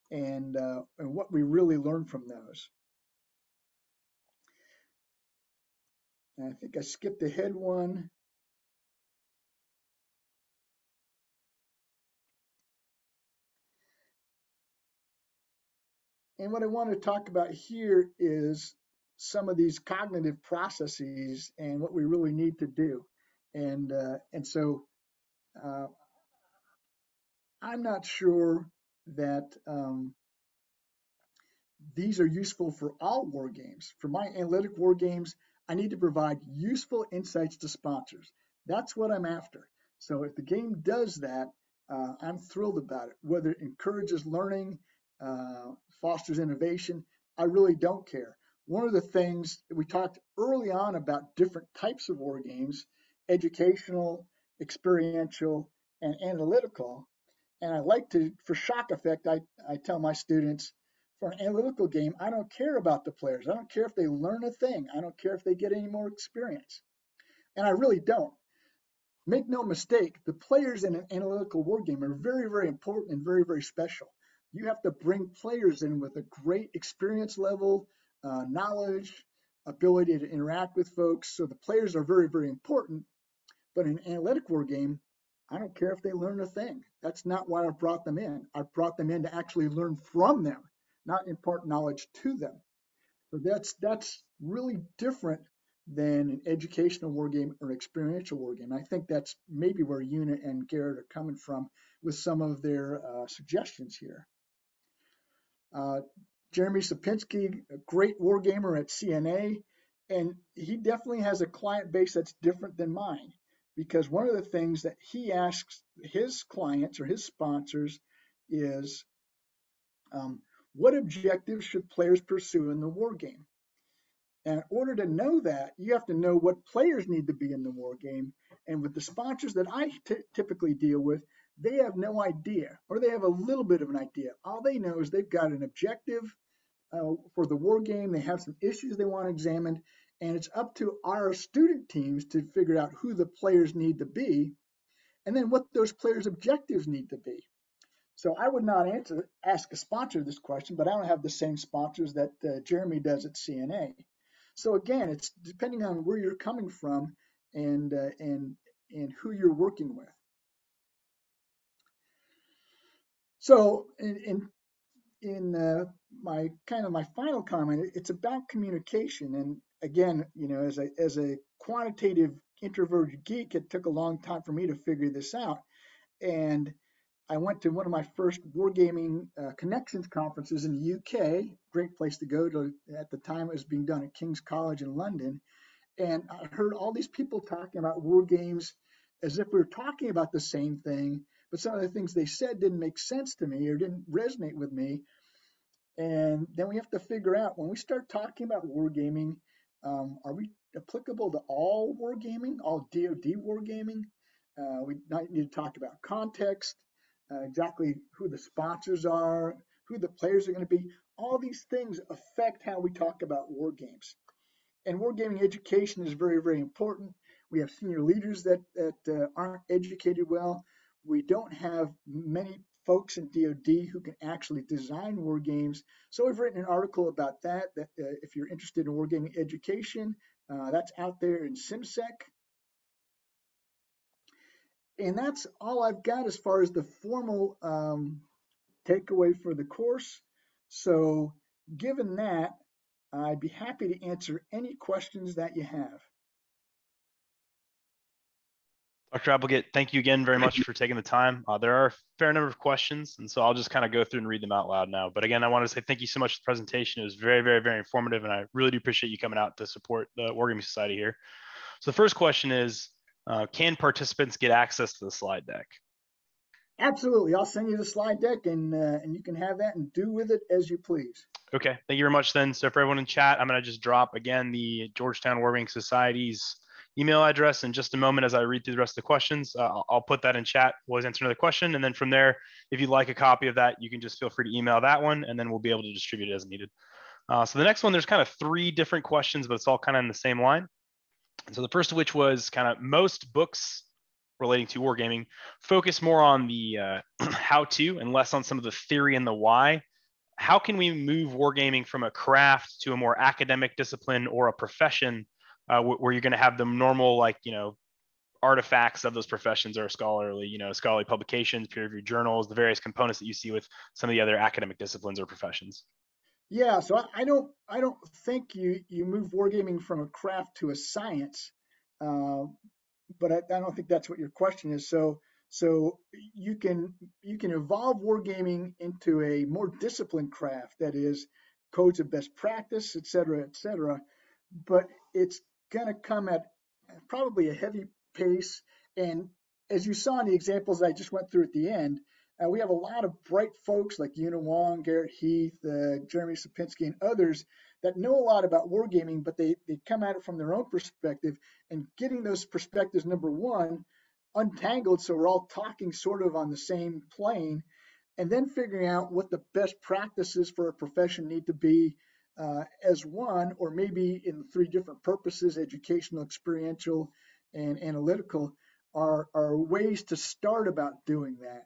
and what we really learn from those. And I think I skipped ahead one. And what I want to talk about here is some of these cognitive processes and what we really need to do. And so I'm not sure that these are useful for all war games. For my analytic war games, I need to provide useful insights to sponsors. That's what I'm after. So if the game does that, I'm thrilled about it. Whether it encourages learning, fosters innovation, I really don't care. One of the things we talked early on about different types of war games, educational, experiential, and analytical. And I like to, for shock effect, I tell my students, for an analytical game, I don't care about the players. I don't care if they learn a thing. I don't care if they get any more experience. And I really don't. Make no mistake, the players in an analytical war game are very, very important and very, very special. You have to bring players in with a great experience level, knowledge, ability to interact with folks. So the players are very, very important. But in an analytic war game, I don't care if they learn a thing. That's not why I brought them in. I brought them in to actually learn from them, not impart knowledge to them. So that's really different than an educational war game or experiential war game. I think that's maybe where Una and Garrett are coming from with some of their suggestions here. Jeremy Sapinski, a great war gamer at CNA, and he definitely has a client base that's different than mine, because one of the things that he asks his clients or his sponsors is, what objectives should players pursue in the war game? And in order to know that, you have to know what players need to be in the war game. And with the sponsors that I typically deal with, they have no idea, or they have a little bit of an idea. All they know is they've got an objective for the war game. They have some issues they want examined, and it's up to our student teams to figure out who the players need to be, and then what those players' objectives need to be. So I would not ask a sponsor this question, but I don't have the same sponsors that Jeremy does at CNA. So again, it's depending on where you're coming from and who you're working with. So in my final comment, it's about communication. And again, as a quantitative introverted geek, it took a long time for me to figure this out. And I went to one of my first wargaming connections conferences in the UK. Great place to go to. At the time, it was being done at King's College in London. And I heard all these people talking about war games as if we were talking about the same thing, but some of the things they said didn't make sense to me or didn't resonate with me. And then we have to figure out, when we start talking about wargaming, are we applicable to all wargaming, all DoD wargaming? We need to talk about context, exactly who the sponsors are, who the players are going to be. All these things affect how we talk about war games. And wargaming education is very, very important. We have senior leaders that aren't educated well. We don't have many folks in DoD who can actually design war games. So we've written an article about that if you're interested in wargaming education, that's out there in SimSec. And that's all I've got as far as the formal takeaway for the course. So given that, I'd be happy to answer any questions that you have. Dr. Appleget, thank you again very much for taking the time. There are a fair number of questions, and so I'll just kind of go through and read them out loud now. But again, I want to say thank you so much for the presentation. It was very, very, very informative, and I really do appreciate you coming out to support the Wargaming Society here. So the first question is, can participants get access to the slide deck? Absolutely. I'll send you the slide deck, and you can have that and do with it as you please. Okay, thank you very much then. So for everyone in chat, I'm going to just drop again the Georgetown Wargaming Society's email address in just a moment as I read through the rest of the questions. I'll put that in chat. We'll answer another question. And then from there, if you'd like a copy of that, you can just feel free to email that one, and then we'll be able to distribute it as needed. So the next one, there's kind of 3 different questions, but it's all kind of in the same line. And so the first of which was kind of most books relating to wargaming focus more on the how-to and less on some of the theory and the why. How can we move wargaming from a craft to a more academic discipline or a profession where you're going to have the normal, like, artifacts of those professions or scholarly, scholarly publications, peer-reviewed journals, the various components that you see with some of the other academic disciplines or professions? Yeah, so I don't think you move wargaming from a craft to a science, but I don't think that's what your question is. So you can evolve wargaming into a more disciplined craft, that is, codes of best practice, et cetera, but it's going to come at probably a heavy pace. And as you saw in the examples I just went through at the end, we have a lot of bright folks like Una Wong, Garrett Heath, Jeremy Sapinski, and others that know a lot about wargaming, but they come at it from their own perspective, and getting those perspectives, number one, untangled so we're all talking sort of on the same plane, and then figuring out what the best practices for a profession need to be as one, or maybe in 3 different purposes: educational, experiential, and analytical, are ways to start about doing that.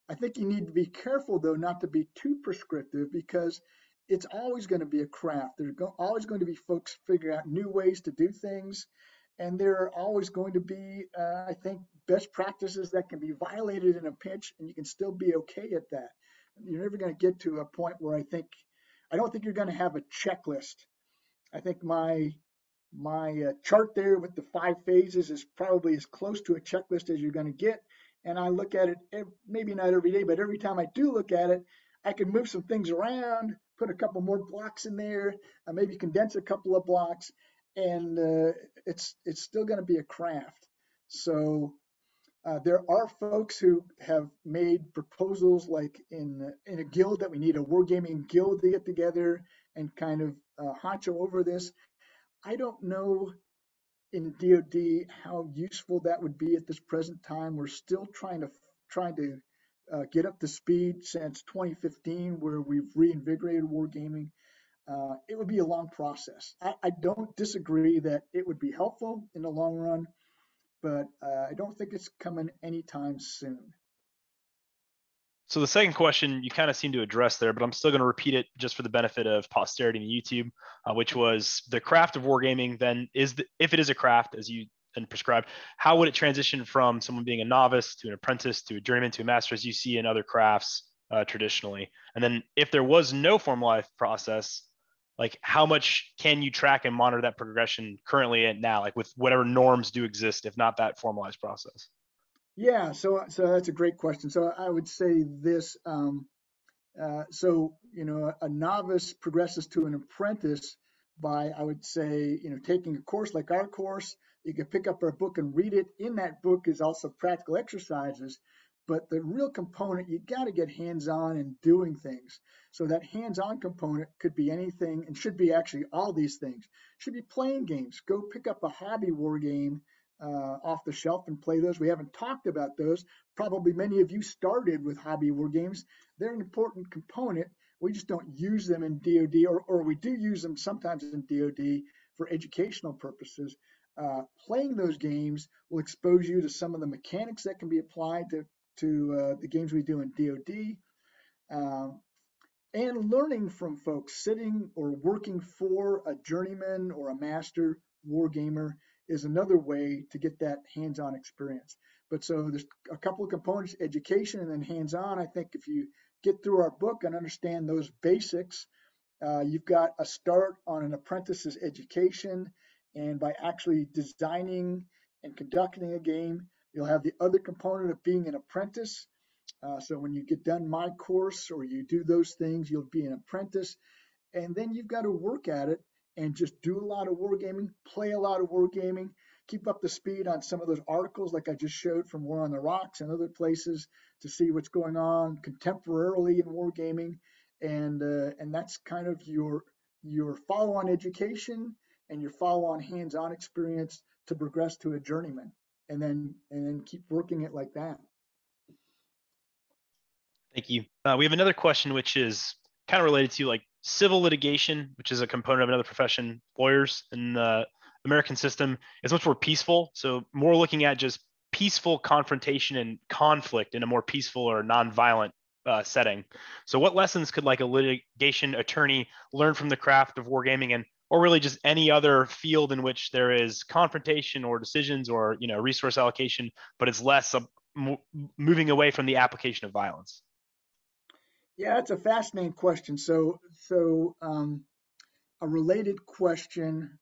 I think you need to be careful, though, not to be too prescriptive, because it's always going to be a craft. There's always going to be folks figuring out new ways to do things. And there are always going to be, I think, best practices that can be violated in a pinch, and you can still be okay at that. You're never going to get to a point where I don't think you're going to have a checklist. I think my chart there with the 5 phases is probably as close to a checklist as you're going to get. And I look at it, maybe not every day, but every time I do look at it, I can move some things around, put a couple more blocks in there, maybe condense a couple of blocks, and it's still going to be a craft. So there are folks who have made proposals, like in a guild, that we need a wargaming guild to get together and kind of honcho over this. I don't know in DoD how useful that would be at this present time. We're still trying to get up to speed since 2015, where we've reinvigorated wargaming. It would be a long process. I don't disagree that it would be helpful in the long run, but I don't think it's coming anytime soon. So the second question you kind of seem to address there, but I'm still going to repeat it just for the benefit of posterity in YouTube, which was the craft of wargaming. Then if it is a craft, as you prescribed, how would it transition from someone being a novice to an apprentice to a journeyman to a master, as you see in other crafts traditionally? And then if there was no formalized process, like how much can you track and monitor that progression currently and now, like with whatever norms do exist, if not that formalized process? Yeah, so that's a great question. So I would say this. So a novice progresses to an apprentice by, I would say, taking a course like our course. You can pick up our book and read it. In that book is also practical exercises, but the real component, you got to get hands-on and doing things. So that hands-on component could be anything, and should be actually all these things. Should be playing games. Go pick up a hobby war game off the shelf and play those. We haven't talked about those. Probably many of you started with hobby war games. They're an important component. We just don't use them in DoD, or we do use them sometimes in DoD for educational purposes. Playing those games will expose you to some of the mechanics that can be applied to the games we do in DoD. And learning from folks sitting or working for a journeyman or a master war gamer is another way to get that hands-on experience. But so there's a couple of components: education and then hands-on. I think if you get through our book and understand those basics, you've got a start on an apprentice's education. And by actually designing and conducting a game, you'll have the other component of being an apprentice. So when you get done my course or you do those things, you'll be an apprentice. And then you've got to work at it and just do a lot of wargaming, play a lot of wargaming, keep up the speed on some of those articles like I just showed from War on the Rocks and other places to see what's going on contemporarily in wargaming, and that's kind of your follow-on education and your follow-on hands-on experience to progress to a journeyman, and then keep working it like that. Thank you. We have another question, which is kind of related to like civil litigation, which is a component of another profession. Lawyers in the American system is much more peaceful. So more looking at just peaceful confrontation and conflict in a more peaceful or non-violent setting. So what lessons could like a litigation attorney learn from the craft of wargaming, and or really just any other field in which there is confrontation or decisions or resource allocation, but it's less moving away from the application of violence? Yeah, that's a fascinating question. So a related question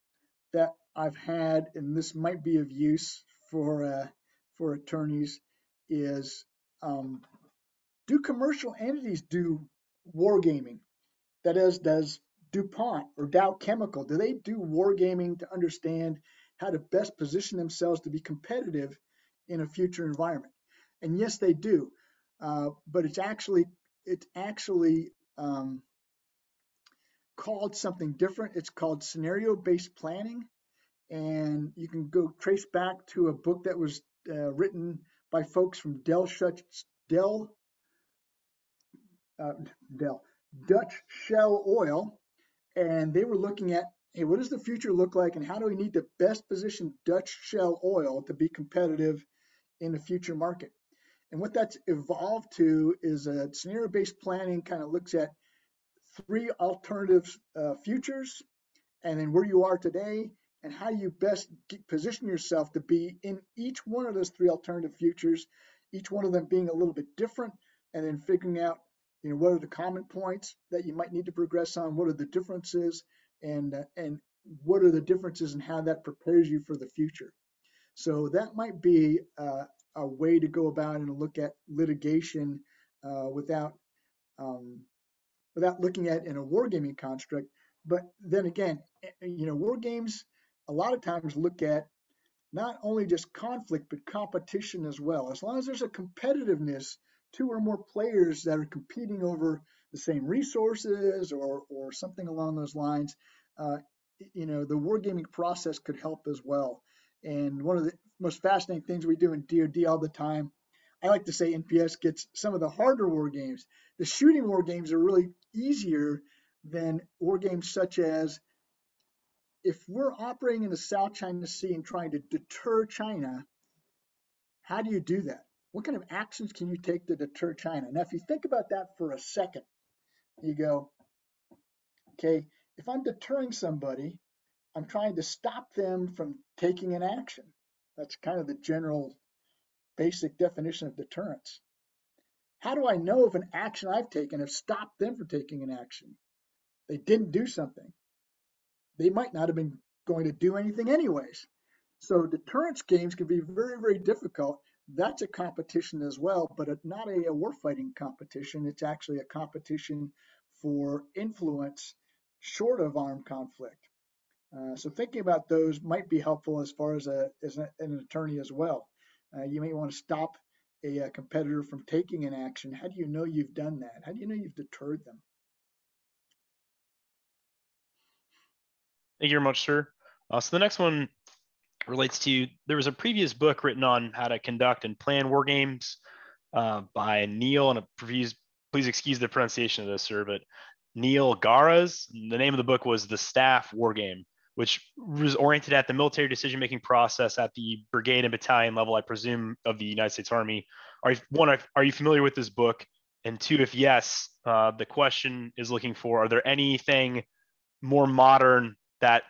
that I've had, and this might be of use for attorneys, is do commercial entities do wargaming? That is, does DuPont or Dow Chemical, do they do wargaming to understand how to best position themselves to be competitive in a future environment? And yes, they do, but it's actually called something different. It's called scenario-based planning, and you can go trace back to a book that was written by folks from Dutch Shell Oil, and they were looking at, hey, what does the future look like, and how do we need to best position Dutch Shell Oil to be competitive in the future market? And what that's evolved to is a scenario-based planning kind of looks at 3 alternative futures, and then where you are today, and how you best position yourself to be in each one of those 3 alternative futures, each one of them being a little bit different, and then figuring out, what are the common points that you might need to progress on, what are the differences, and what are the differences in how that prepares you for the future. So that might be a way to go about and look at litigation without looking at it in a wargaming construct. But then again, war games a lot of times look at not only just conflict, but competition as well. As long as there's a competitiveness, 2 or more players that are competing over the same resources or something along those lines, the wargaming process could help as well. And one of the most fascinating things we do in DoD all the time, I like to say NPS gets some of the harder war games. The shooting war games are really easier than war games such as, if we're operating in the South China Sea and trying to deter China, how do you do that? What kind of actions can you take to deter China? Now, if you think about that for a second, you go, okay, if I'm deterring somebody, I'm trying to stop them from taking an action. That's kind of the general basic definition of deterrence. How do I know if an action I've taken has stopped them from taking an action? They didn't do something. They might not have been going to do anything anyways. So deterrence games can be very, very difficult. That's a competition as well, but not a warfighting competition. It's actually a competition for influence short of armed conflict. So thinking about those might be helpful as far as an attorney as well. You may want to stop a competitor from taking an action. How do you know you've done that? How do you know you've deterred them? Thank you very much, sir. So the next one relates to, there was a previous book written on how to conduct and plan war games by Neil, and please excuse the pronunciation of this, sir, but Neil Garas. The name of the book was The Staff War Game, which was oriented at the military decision-making process at the brigade and battalion level, I presume, of the United States Army. Are you familiar with this book? And 2, if yes, the question is looking for, are there anything more modern that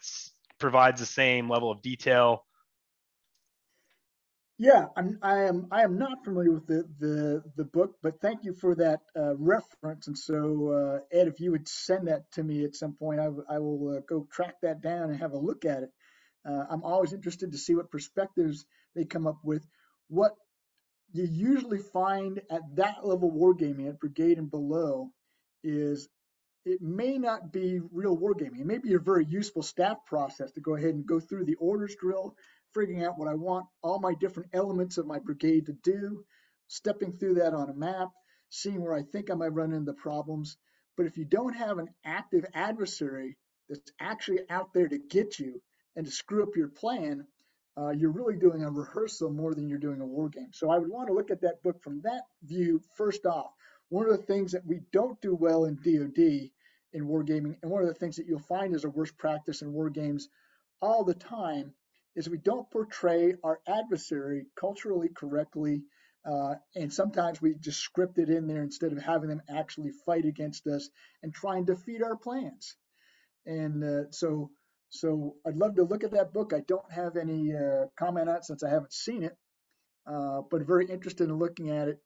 provides the same level of detail? Yeah, I am not familiar with the book, but thank you for that reference. And so, Ed, if you would send that to me at some point, I will go track that down and have a look at it. I'm always interested to see what perspectives they come up with. What you usually find at that level wargaming, at brigade and below, is it may not be real wargaming. It may be a very useful staff process to go ahead and go through the orders drill, figuring out what I want all my different elements of my brigade to do, stepping through that on a map, seeing where I think I might run into problems. But if you don't have an active adversary that's actually out there to get you and to screw up your plan, you're really doing a rehearsal more than you're doing a war game. So I would want to look at that book from that view first off. One of the things that we don't do well in DoD in wargaming, and one of the things that you'll find is a worst practice in war games all the time, is we don't portray our adversary culturally correctly, and sometimes we just script it in there instead of having them actually fight against us and try and defeat our plans. And so I'd love to look at that book. I don't have any comment on it since I haven't seen it, but very interested in looking at it.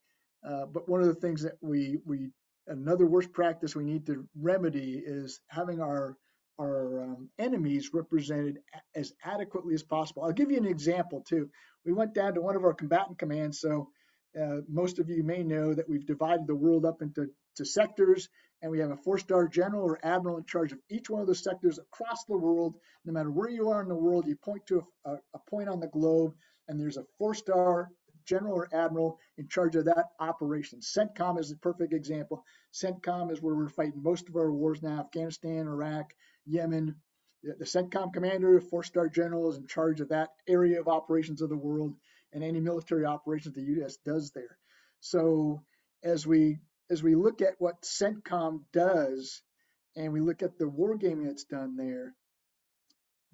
But one of the things that another worst practice we need to remedy is having our enemies represented as adequately as possible. I'll give you an example too. We went down to one of our combatant commands. So most of you may know that we've divided the world up into sectors, and we have a 4-star general or admiral in charge of each one of those sectors across the world. No matter where you are in the world, you point to a point on the globe, and there's a 4-star general or admiral in charge of that operation. CENTCOM is a perfect example. CENTCOM is where we're fighting most of our wars now: Afghanistan, Iraq, Yemen. The CENTCOM commander, 4-star general, is in charge of that area of operations of the world and any military operations the U.S. does there. So as we look at what CENTCOM does and we look at the wargaming that's done there,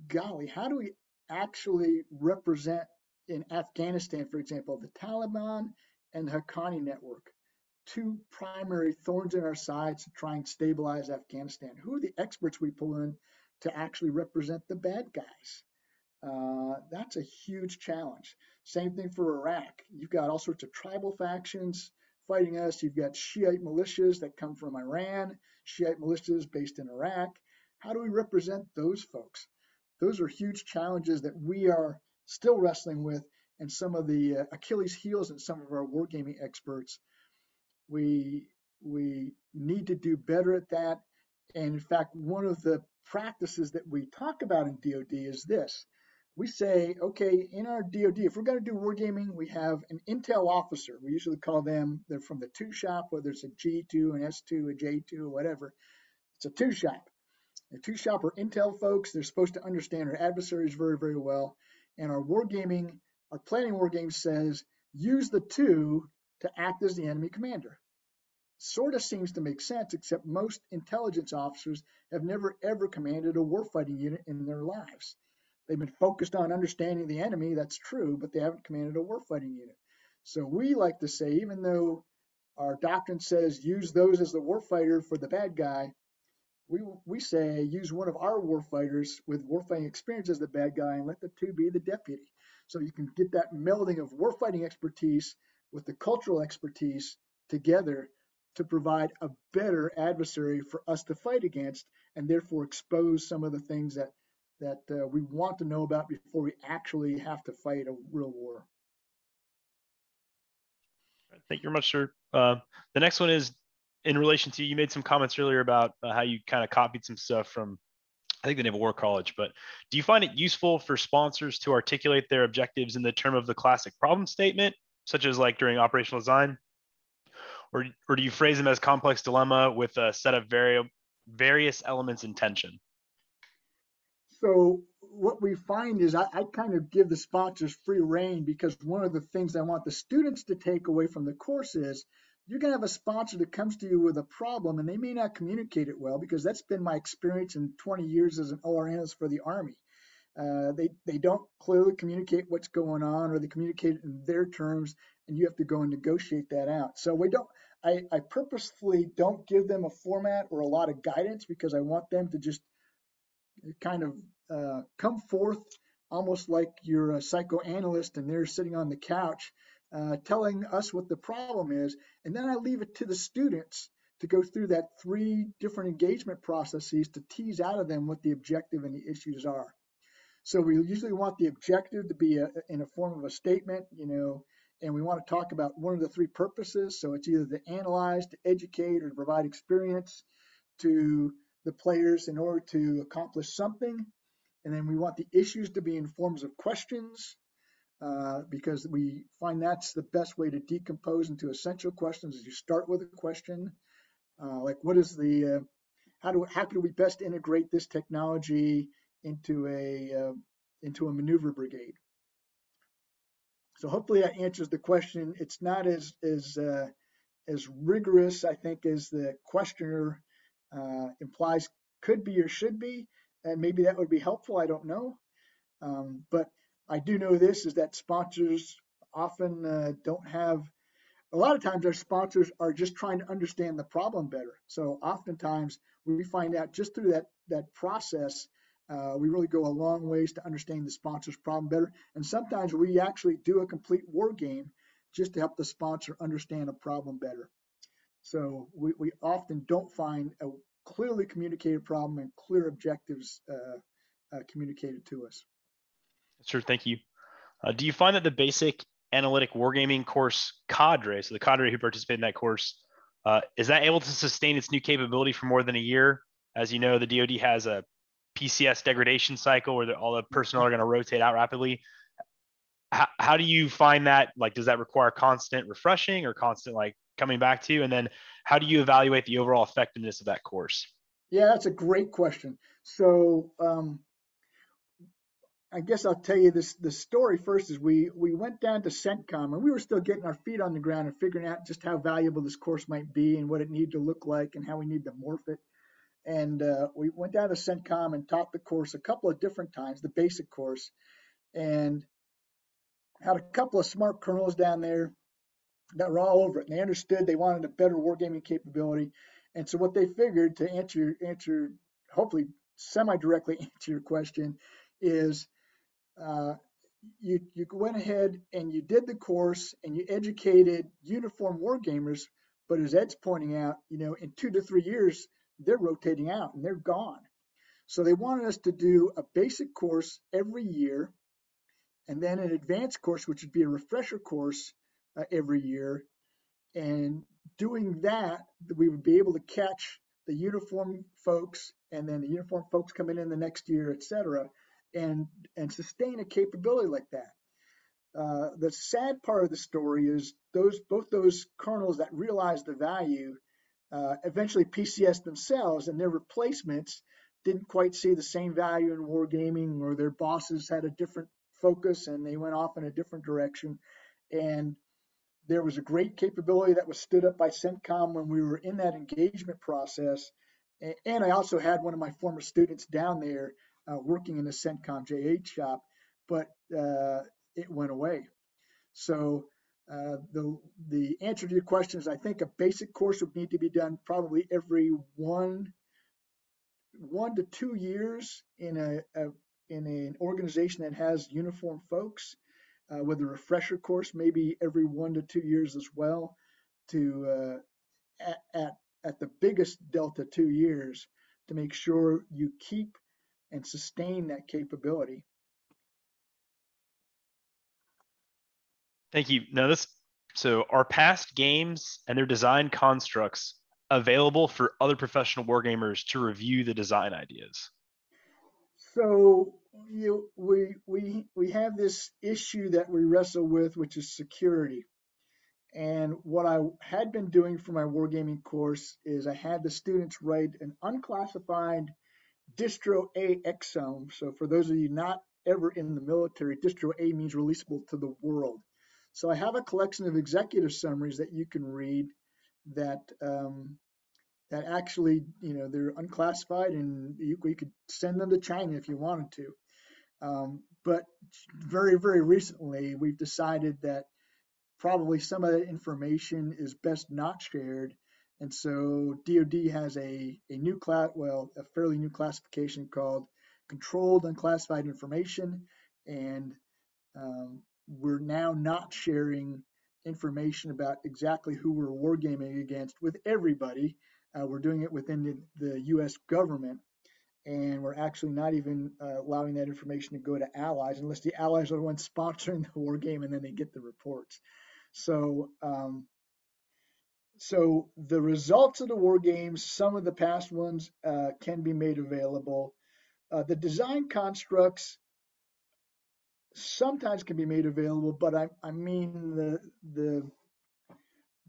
golly, how do we actually represent in Afghanistan, for example, the Taliban and the Haqqani network, two primary thorns in our sides to try and stabilize Afghanistan? Who are the experts we pull in to actually represent the bad guys? That's a huge challenge. Same thing for Iraq. You've got all sorts of tribal factions fighting us. You've got Shiite militias that come from Iran, Shiite militias based in Iraq. How do we represent those folks? Those are huge challenges that we are still wrestling with, and some of the Achilles heels in some of our wargaming experts. We need to do better at that. And in fact, one of the practices that we talk about in DoD is this. We say, okay, in our DoD, if we're going to do wargaming, we have an intel officer. We usually call them, they're from the 2 shop, whether it's a G2, an S2, a J2, or whatever. It's a 2 shop. The 2 shop are intel folks. They're supposed to understand our adversaries very, very well. And our wargaming, our planning wargame says, use the 2 to act as the enemy commander. Sort of seems to make sense, except most intelligence officers have never, ever commanded a warfighting unit in their lives. They've been focused on understanding the enemy, that's true, but they haven't commanded a warfighting unit. So we like to say, even though our doctrine says use those as the warfighter for the bad guy, we say use one of our warfighters with warfighting experience as the bad guy and let the 2 be the deputy. So you can get that melding of warfighting expertise with the cultural expertise together to provide a better adversary for us to fight against, and therefore expose some of the things that we want to know about before we actually have to fight a real war. Thank you very much, sir. The next one is in relation to, you made some comments earlier about how you kind of copied some stuff from, I think, the Naval War College, but do you find it useful for sponsors to articulate their objectives in the term of the classic problem statement, such as like during operational design? Or do you phrase them as complex dilemma with a set of various elements in tension? So what we find is I kind of give the sponsors free rein, because one of the things I want the students to take away from the course is you're going to have a sponsor that comes to you with a problem, and they may not communicate it well, because that's been my experience in 20 years as an OR analyst for the Army. They don't clearly communicate what's going on, or they communicate it in their terms, and you have to go and negotiate that out. So I purposefully don't give them a format or a lot of guidance, because I want them to just kind of come forth almost like you're a psychoanalyst and they're sitting on the couch telling us what the problem is. And then I leave it to the students to go through that 3 different engagement processes to tease out of them what the objective and the issues are. So we usually want the objective to be in a form of a statement, and we want to talk about one of the 3 purposes. So it's either to analyze, to educate, or to provide experience to the players in order to accomplish something. And then we want the issues to be in forms of questions, because we find that's the best way to decompose into essential questions. Is you start with a question, Like what is the, how can we best integrate this technology into a maneuver brigade? So hopefully that answers the question. It's not as rigorous, I think, as the questioner implies could be or should be, and maybe that would be helpful. I don't know, but I do know this is that sponsors often don't have. A lot of times, our sponsors are just trying to understand the problem better. So oftentimes, we find out just through that process. We really go a long ways to understand the sponsor's problem better. And sometimes we actually do a complete war game just to help the sponsor understand a problem better. So we often don't find a clearly communicated problem and clear objectives communicated to us. Sure, thank you. Do you find that the basic analytic wargaming course cadre, so the cadre who participated in that course, is that able to sustain its new capability for more than a year? As you know, the DoD has a PCS degradation cycle where all the personnel are going to rotate out rapidly. How do you find that? Like, does that require constant refreshing or constant like coming back to? And then how do you evaluate the overall effectiveness of that course? Yeah, that's a great question. So I guess I'll tell you the story first is we went down to CENTCOM and we were still getting our feet on the ground and figuring out just how valuable this course might be and what it needed to look like and how we need to morph it. And we went down to CENTCOM and taught the course a couple of different times, the basic course, and had a couple of smart colonels down there that were all over it. And they understood they wanted a better wargaming capability. And so what they figured, to answer hopefully semi-directly answer your question, is you went ahead and you did the course and you educated uniformed wargamers, but as Ed's pointing out, in 2 to 3 years, they're rotating out and they're gone. So they wanted us to do a basic course every year and then an advanced course, which would be a refresher course every year. And doing that, we would be able to catch the uniform folks and then the uniform folks coming in the next year, et cetera, and sustain a capability like that. The sad part of the story is both those colonels that realized the value eventually PCS themselves, and their replacements didn't quite see the same value in wargaming, or their bosses had a different focus and they went off in a different direction. And there was a great capability that was stood up by CENTCOM when we were in that engagement process. And I also had one of my former students down there working in the CENTCOM J8 shop, but it went away. So the answer to your question is I think a basic course would need to be done probably every 1 to 2 years in an organization that has uniformed folks, with a refresher course maybe every 1 to 2 years as well, to at the biggest delta 2 years, to make sure you keep and sustain that capability. Thank you. Now so are past games and their design constructs available for other professional wargamers to review the design ideas? So we have this issue that we wrestle with, which is security. And what I had been doing for my wargaming course is I had the students write an unclassified distro A exome. So for those of you not ever in the military, distro A means releasable to the world. So I have a collection of executive summaries that you can read that that actually, they're unclassified, and you could send them to China if you wanted to. But very, very recently, we've decided that probably some of that information is best not shared. And so DoD has a fairly new classification called controlled unclassified information. And we're now not sharing information about exactly who we're wargaming against with everybody. We're doing it within the U.S. government, and we're actually not even allowing that information to go to allies unless the allies are the ones sponsoring the war game, and then they get the reports. So the results of the war games, some of the past ones, can be made available. The design constructs sometimes can be made available, but I mean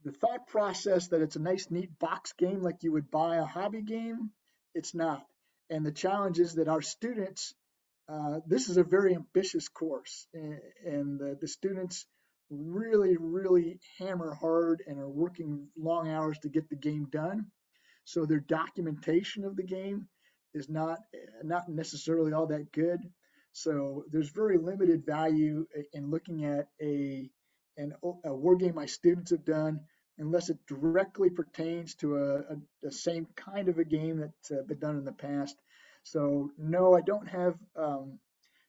the thought process that it's a nice, neat box game like you would buy a hobby game, it's not. And the challenge is that our students, this is a very ambitious course, and the students really, really hammer hard and are working long hours to get the game done. So their documentation of the game is not necessarily all that good. So there's very limited value in looking at a war game my students have done, unless it directly pertains to the same kind of a game that's been done in the past. So no, I don't have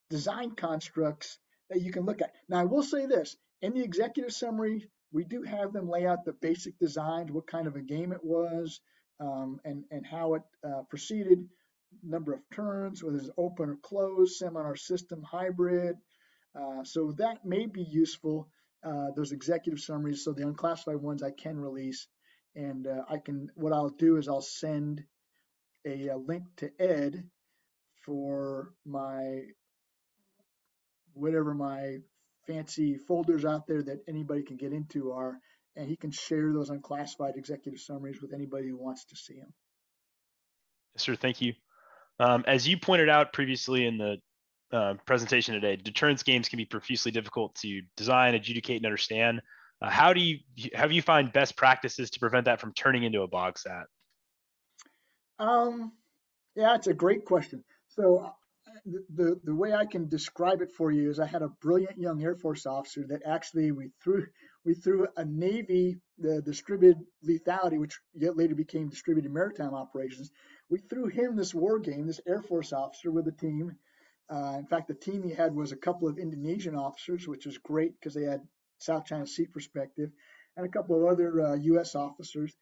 design constructs that you can look at. Now I will say this, in the executive summary, we do have them lay out the basic designs, what kind of a game it was, and how it proceeded, number of turns, whether it's open or closed, seminar system, hybrid. So that may be useful, those executive summaries. So the unclassified ones I can release, and what I'll do is I'll send a link to Ed for whatever my fancy folders out there that anybody can get into are, and he can share those unclassified executive summaries with anybody who wants to see them. Yes, sir. Thank you. As you pointed out previously in the presentation today, deterrence games can be profusely difficult to design, adjudicate, and understand. How do you find best practices to prevent that from turning into a bog set? Yeah, it's a great question. So the way I can describe it for you is I had a brilliant young Air Force officer that actually we threw a Navy, the distributed lethality, which yet later became distributed maritime operations. We threw him this war game, this Air Force officer with a team. In fact, the team he had was a couple of Indonesian officers, which was great because they had South China Sea perspective, and a couple of other U.S. officers.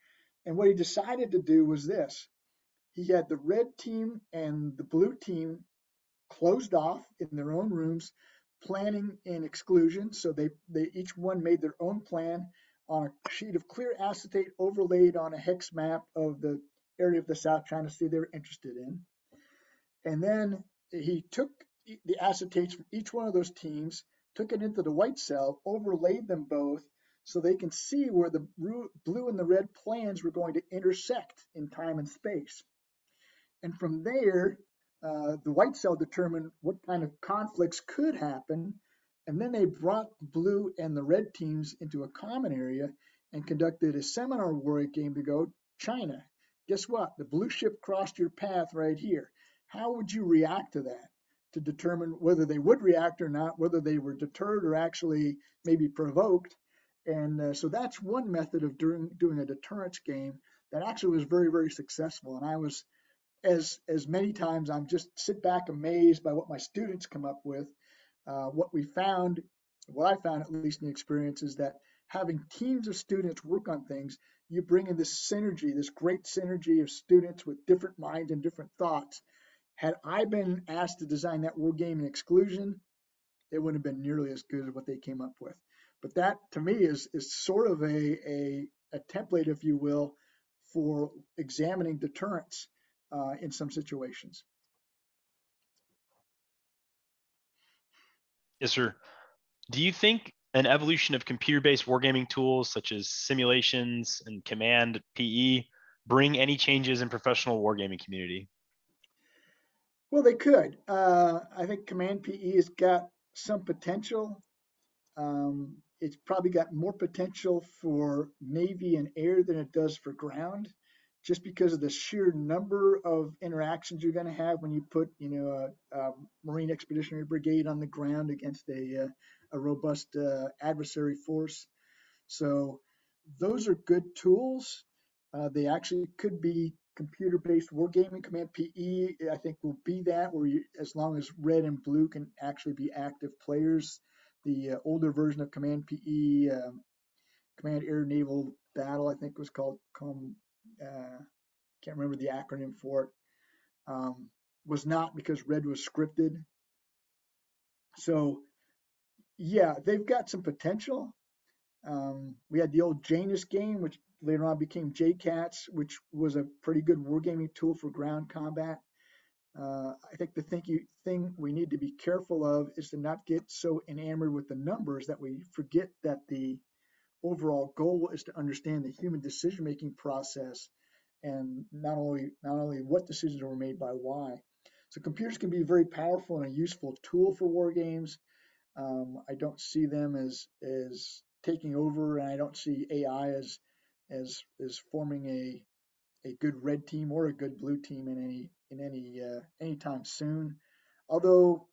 And what he decided to do was this. He had the red team and the blue team closed off in their own rooms, planning in exclusion. So they each one made their own plan on a sheet of clear acetate overlaid on a hex map of the area of the South China Sea they were interested in. And then he took the acetates from each one of those teams, took it into the white cell, overlaid them both so they can see where the blue and the red plans were going to intersect in time and space. And from there, the white cell determined what kind of conflicts could happen. And then they brought the blue and the red teams into a common area and conducted a seminar war game to go, China, guess what? The blue ship crossed your path right here. How would you react to that? To determine whether they would react or not, whether they were deterred or actually maybe provoked. And so that's one method of doing a deterrence game that actually was very, very successful. And I was, as many times, I'm just sit back amazed by what my students come up with. What I found, at least in the experience, is that having teams of students work on things, you bring in this synergy, this great synergy of students with different minds and different thoughts. Had I been asked to design that war game in exclusion, it wouldn't have been nearly as good as what they came up with. But that, to me, is sort of a template, if you will, for examining deterrence in some situations. Yes, sir. Do you think an evolution of computer-based wargaming tools such as simulations and command PE bring any changes in professional wargaming community? Well, they could. I think command PE has got some potential. It's probably got more potential for Navy and air than it does for ground, just because of the sheer number of interactions you're going to have when you put, a Marine Expeditionary Brigade on the ground against a robust adversary force. So those are good tools. They actually could be computer-based wargaming. Command PE, I think, will be that, where as long as red and blue can actually be active players. The older version of Command PE, Command Air Naval Battle, I think was called, can't remember the acronym for it, was not, because red was scripted. So yeah, they've got some potential. We had the old Janus game, which later on became JCATS, which was a pretty good wargaming tool for ground combat. I think the thing we need to be careful of is to not get so enamored with the numbers that we forget that the overall goal is to understand the human decision-making process, and not only what decisions were made by why. So computers can be very powerful and a useful tool for war games. I don't see them as taking over, and I don't see AI as forming a good red team or a good blue team any time soon. Although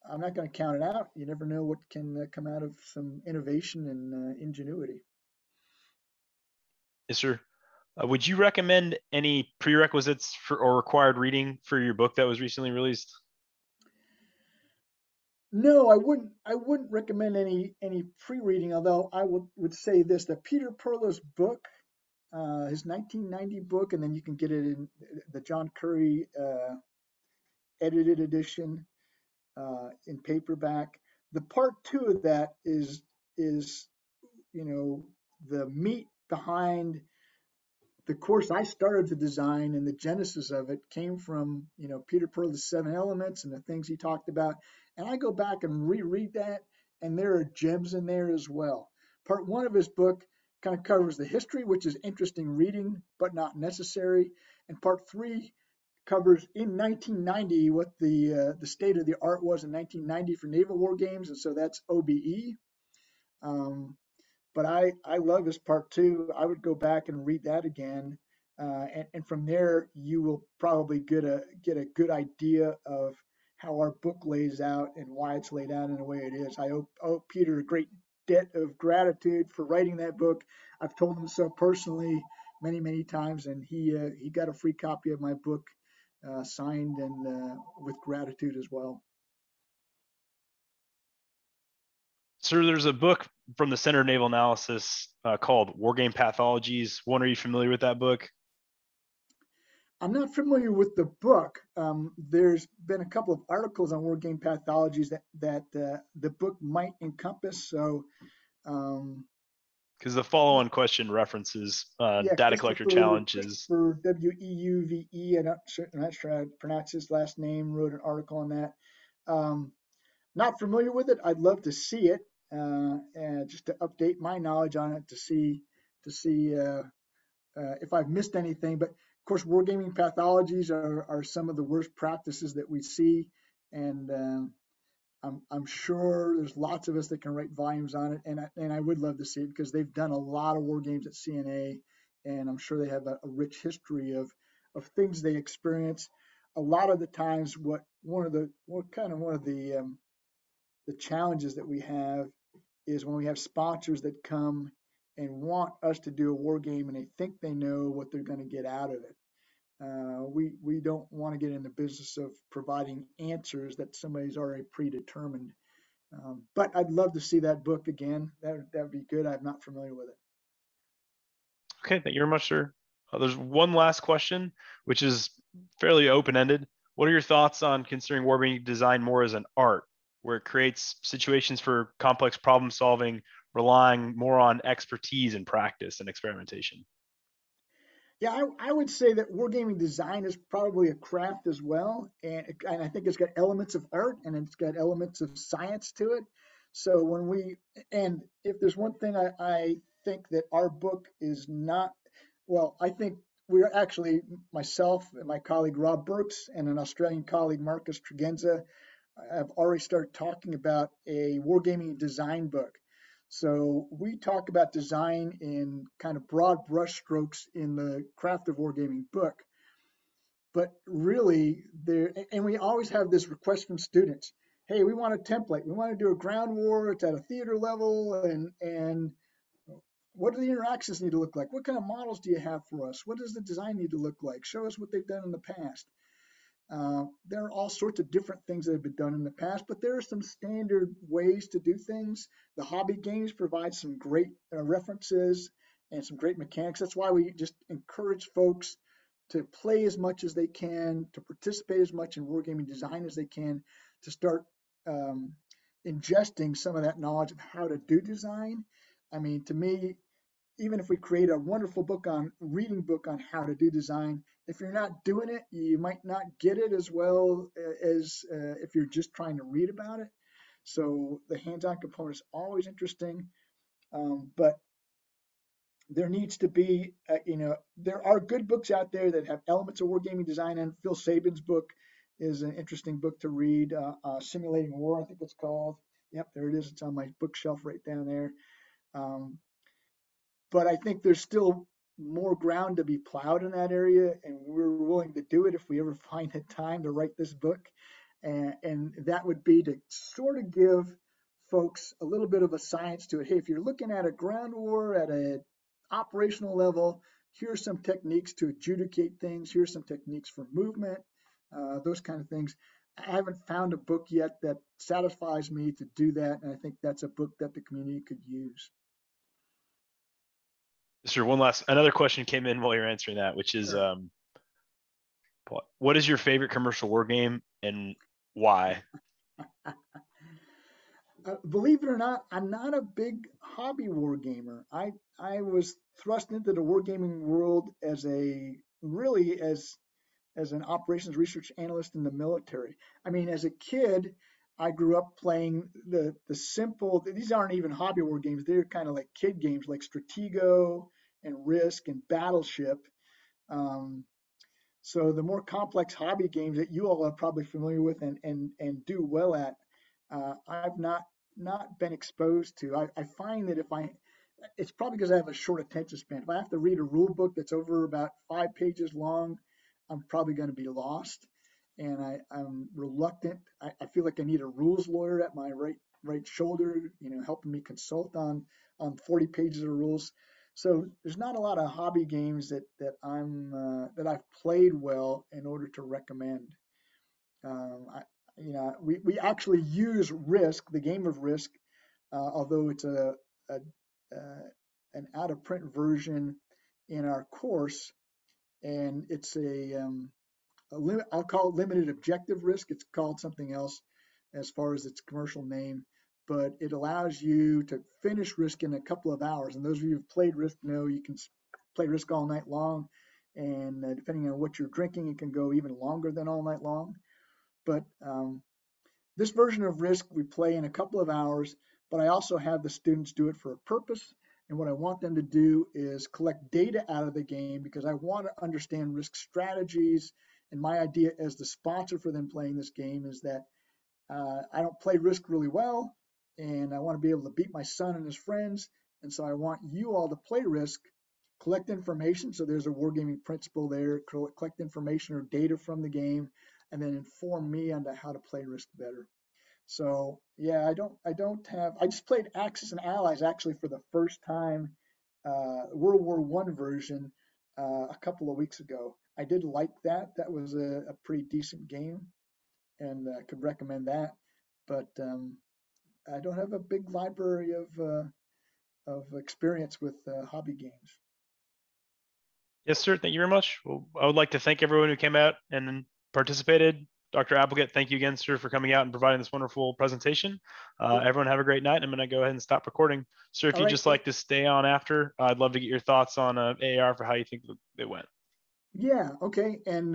I'm not going to count it out. You never know what can come out of some innovation and ingenuity. Yes, sir. Would you recommend any prerequisites for or required reading for your book that was recently released? No, I wouldn't recommend any pre-reading. Although I would say this: that Peter Perlo's book, his 1990 book, and then you can get it in the John Curry edited edition in paperback. The part 2 of that is the meat behind the course I started to design, and the genesis of it came from Peter Perlo's 7 Elements and the things he talked about. And I go back and reread that, and there are gems in there as well. Part 1 of his book kind of covers the history, which is interesting reading but not necessary. And part 3 covers in 1990 what the state of the art was in 1990 for naval war games, and so that's OBE. But I love his part 2. I would go back and read that again, and from there you will probably get a good idea of how our book lays out and why it's laid out in the way it is. I owe Peter a great debt of gratitude for writing that book. I've told him so personally many times, and he got a free copy of my book signed and with gratitude as well. Sir, there's a book from the Center of Naval Analysis called Wargame Pathologies. One, are you familiar with that book? I'm not familiar with the book. There's been a couple of articles on wargame pathologies that the book might encompass. So, because the follow-on question references data collector challenges. For WEUVE, I'm not sure I pronounce his last name, wrote an article on that. Not familiar with it. I'd love to see it, and just to update my knowledge on it to see if I've missed anything. But of course, wargaming pathologies are some of the worst practices that we see, and I'm sure there's lots of us that can write volumes on it, and I would love to see it because they've done a lot of war games at CNA, and I'm sure they have a rich history of things they experience. A lot of the times, one of the challenges that we have is when we have sponsors that come and want us to do a war game and they think they know what they're going to get out of it. We don't want to get in the business of providing answers that somebody's already predetermined. But I'd love to see that book again. That would be good. I'm not familiar with it. Okay, thank you very much, sir. There's one last question, which is fairly open-ended. What are your thoughts on considering wargaming design more as an art, where it creates situations for complex problem solving, relying more on expertise and practice and experimentation? Yeah, I would say that wargaming design is probably a craft as well, and I think it's got elements of art and it's got elements of science to it. So if there's one thing I think that our book is not, well, I think we're actually, myself and my colleague Rob Burks and an Australian colleague Marcus Tregenza have already started talking about a wargaming design book. So we talk about design in kind of broad brush strokes in the Craft of Wargaming book, but really and we always have this request from students. Hey, we want a template. We want to do a ground war. It's at a theater level, and what do the interactions need to look like? What kind of models do you have for us? What does the design need to look like? Show us what they've done in the past. There are all sorts of different things that have been done in the past, but there are some standard ways to do things. The hobby games provide some great references and some great mechanics. That's why we just encourage folks to play as much as they can, to participate as much in wargaming design as they can, to start ingesting some of that knowledge of how to do design. I mean, to me, even if we create a wonderful reading book on how to do design, if you're not doing it, you might not get it as well as if you're just trying to read about it. So the hands-on component is always interesting. But there needs to be, there are good books out there that have elements of wargaming design, and Phil Saban's book is an interesting book to read. Simulating War, I think it's called. Yep, there it is. It's on my bookshelf right down there. But I think there's still more ground to be plowed in that area, and we're willing to do it if we ever find the time to write this book. And that would be to sort of give folks a little bit of a science to it. Hey, if you're looking at a ground war at an operational level, here's some techniques to adjudicate things. Here's some techniques for movement, those kind of things. I haven't found a book yet that satisfies me to do that, and I think that's a book that the community could use. Sure. Another question came in while you're answering that, which is, what is your favorite commercial war game and why? Believe it or not, I'm not a big hobby war gamer. I was thrust into the wargaming world as an operations research analyst in the military. I mean, as a kid, I grew up playing the simple, these aren't even hobby war games. They're kind of like kid games like Stratego and Risk and Battleship. So the more complex hobby games that you all are probably familiar with and do well at, I've not been exposed to. I find that it's probably because I have a short attention span. If I have to read a rule book that's over about 5 pages long, I'm probably going to be lost. And I'm reluctant. I feel like I need a rules lawyer at my right shoulder, helping me consult on 40 pages of rules. So there's not a lot of hobby games that I've played well in order to recommend. We actually use Risk, the game of Risk, although it's an out of print version in our course, and it's I'll call it limited objective Risk. It's called something else as far as its commercial name, but it allows you to finish Risk in a couple of hours. And those of you who've played Risk know you can play Risk all night long, and depending on what you're drinking, it can go even longer than all night long. But this version of Risk we play in a couple of hours, but I also have the students do it for a purpose. And what I want them to do is collect data out of the game, because I want to understand Risk strategies. And my idea as the sponsor for them playing this game is that I don't play Risk really well, and I want to be able to beat my son and his friends. And so I want you all to play Risk, collect information. So there's a wargaming principle there, collect information or data from the game, and then inform me on how to play Risk better. So yeah, I just played Axis and Allies actually for the first time, World War I version, a couple of weeks ago. I did like that. That was a pretty decent game, and I could recommend that. But I don't have a big library of experience with hobby games. Yes, sir. Thank you very much. Well, I would like to thank everyone who came out and participated. Dr. Appleget, thank you again, sir, for coming out and providing this wonderful presentation. Everyone have a great night. I'm going to go ahead and stop recording. Sir, if you'd just like to stay on after, I'd love to get your thoughts on AAR for how you think it went. Yeah, okay. And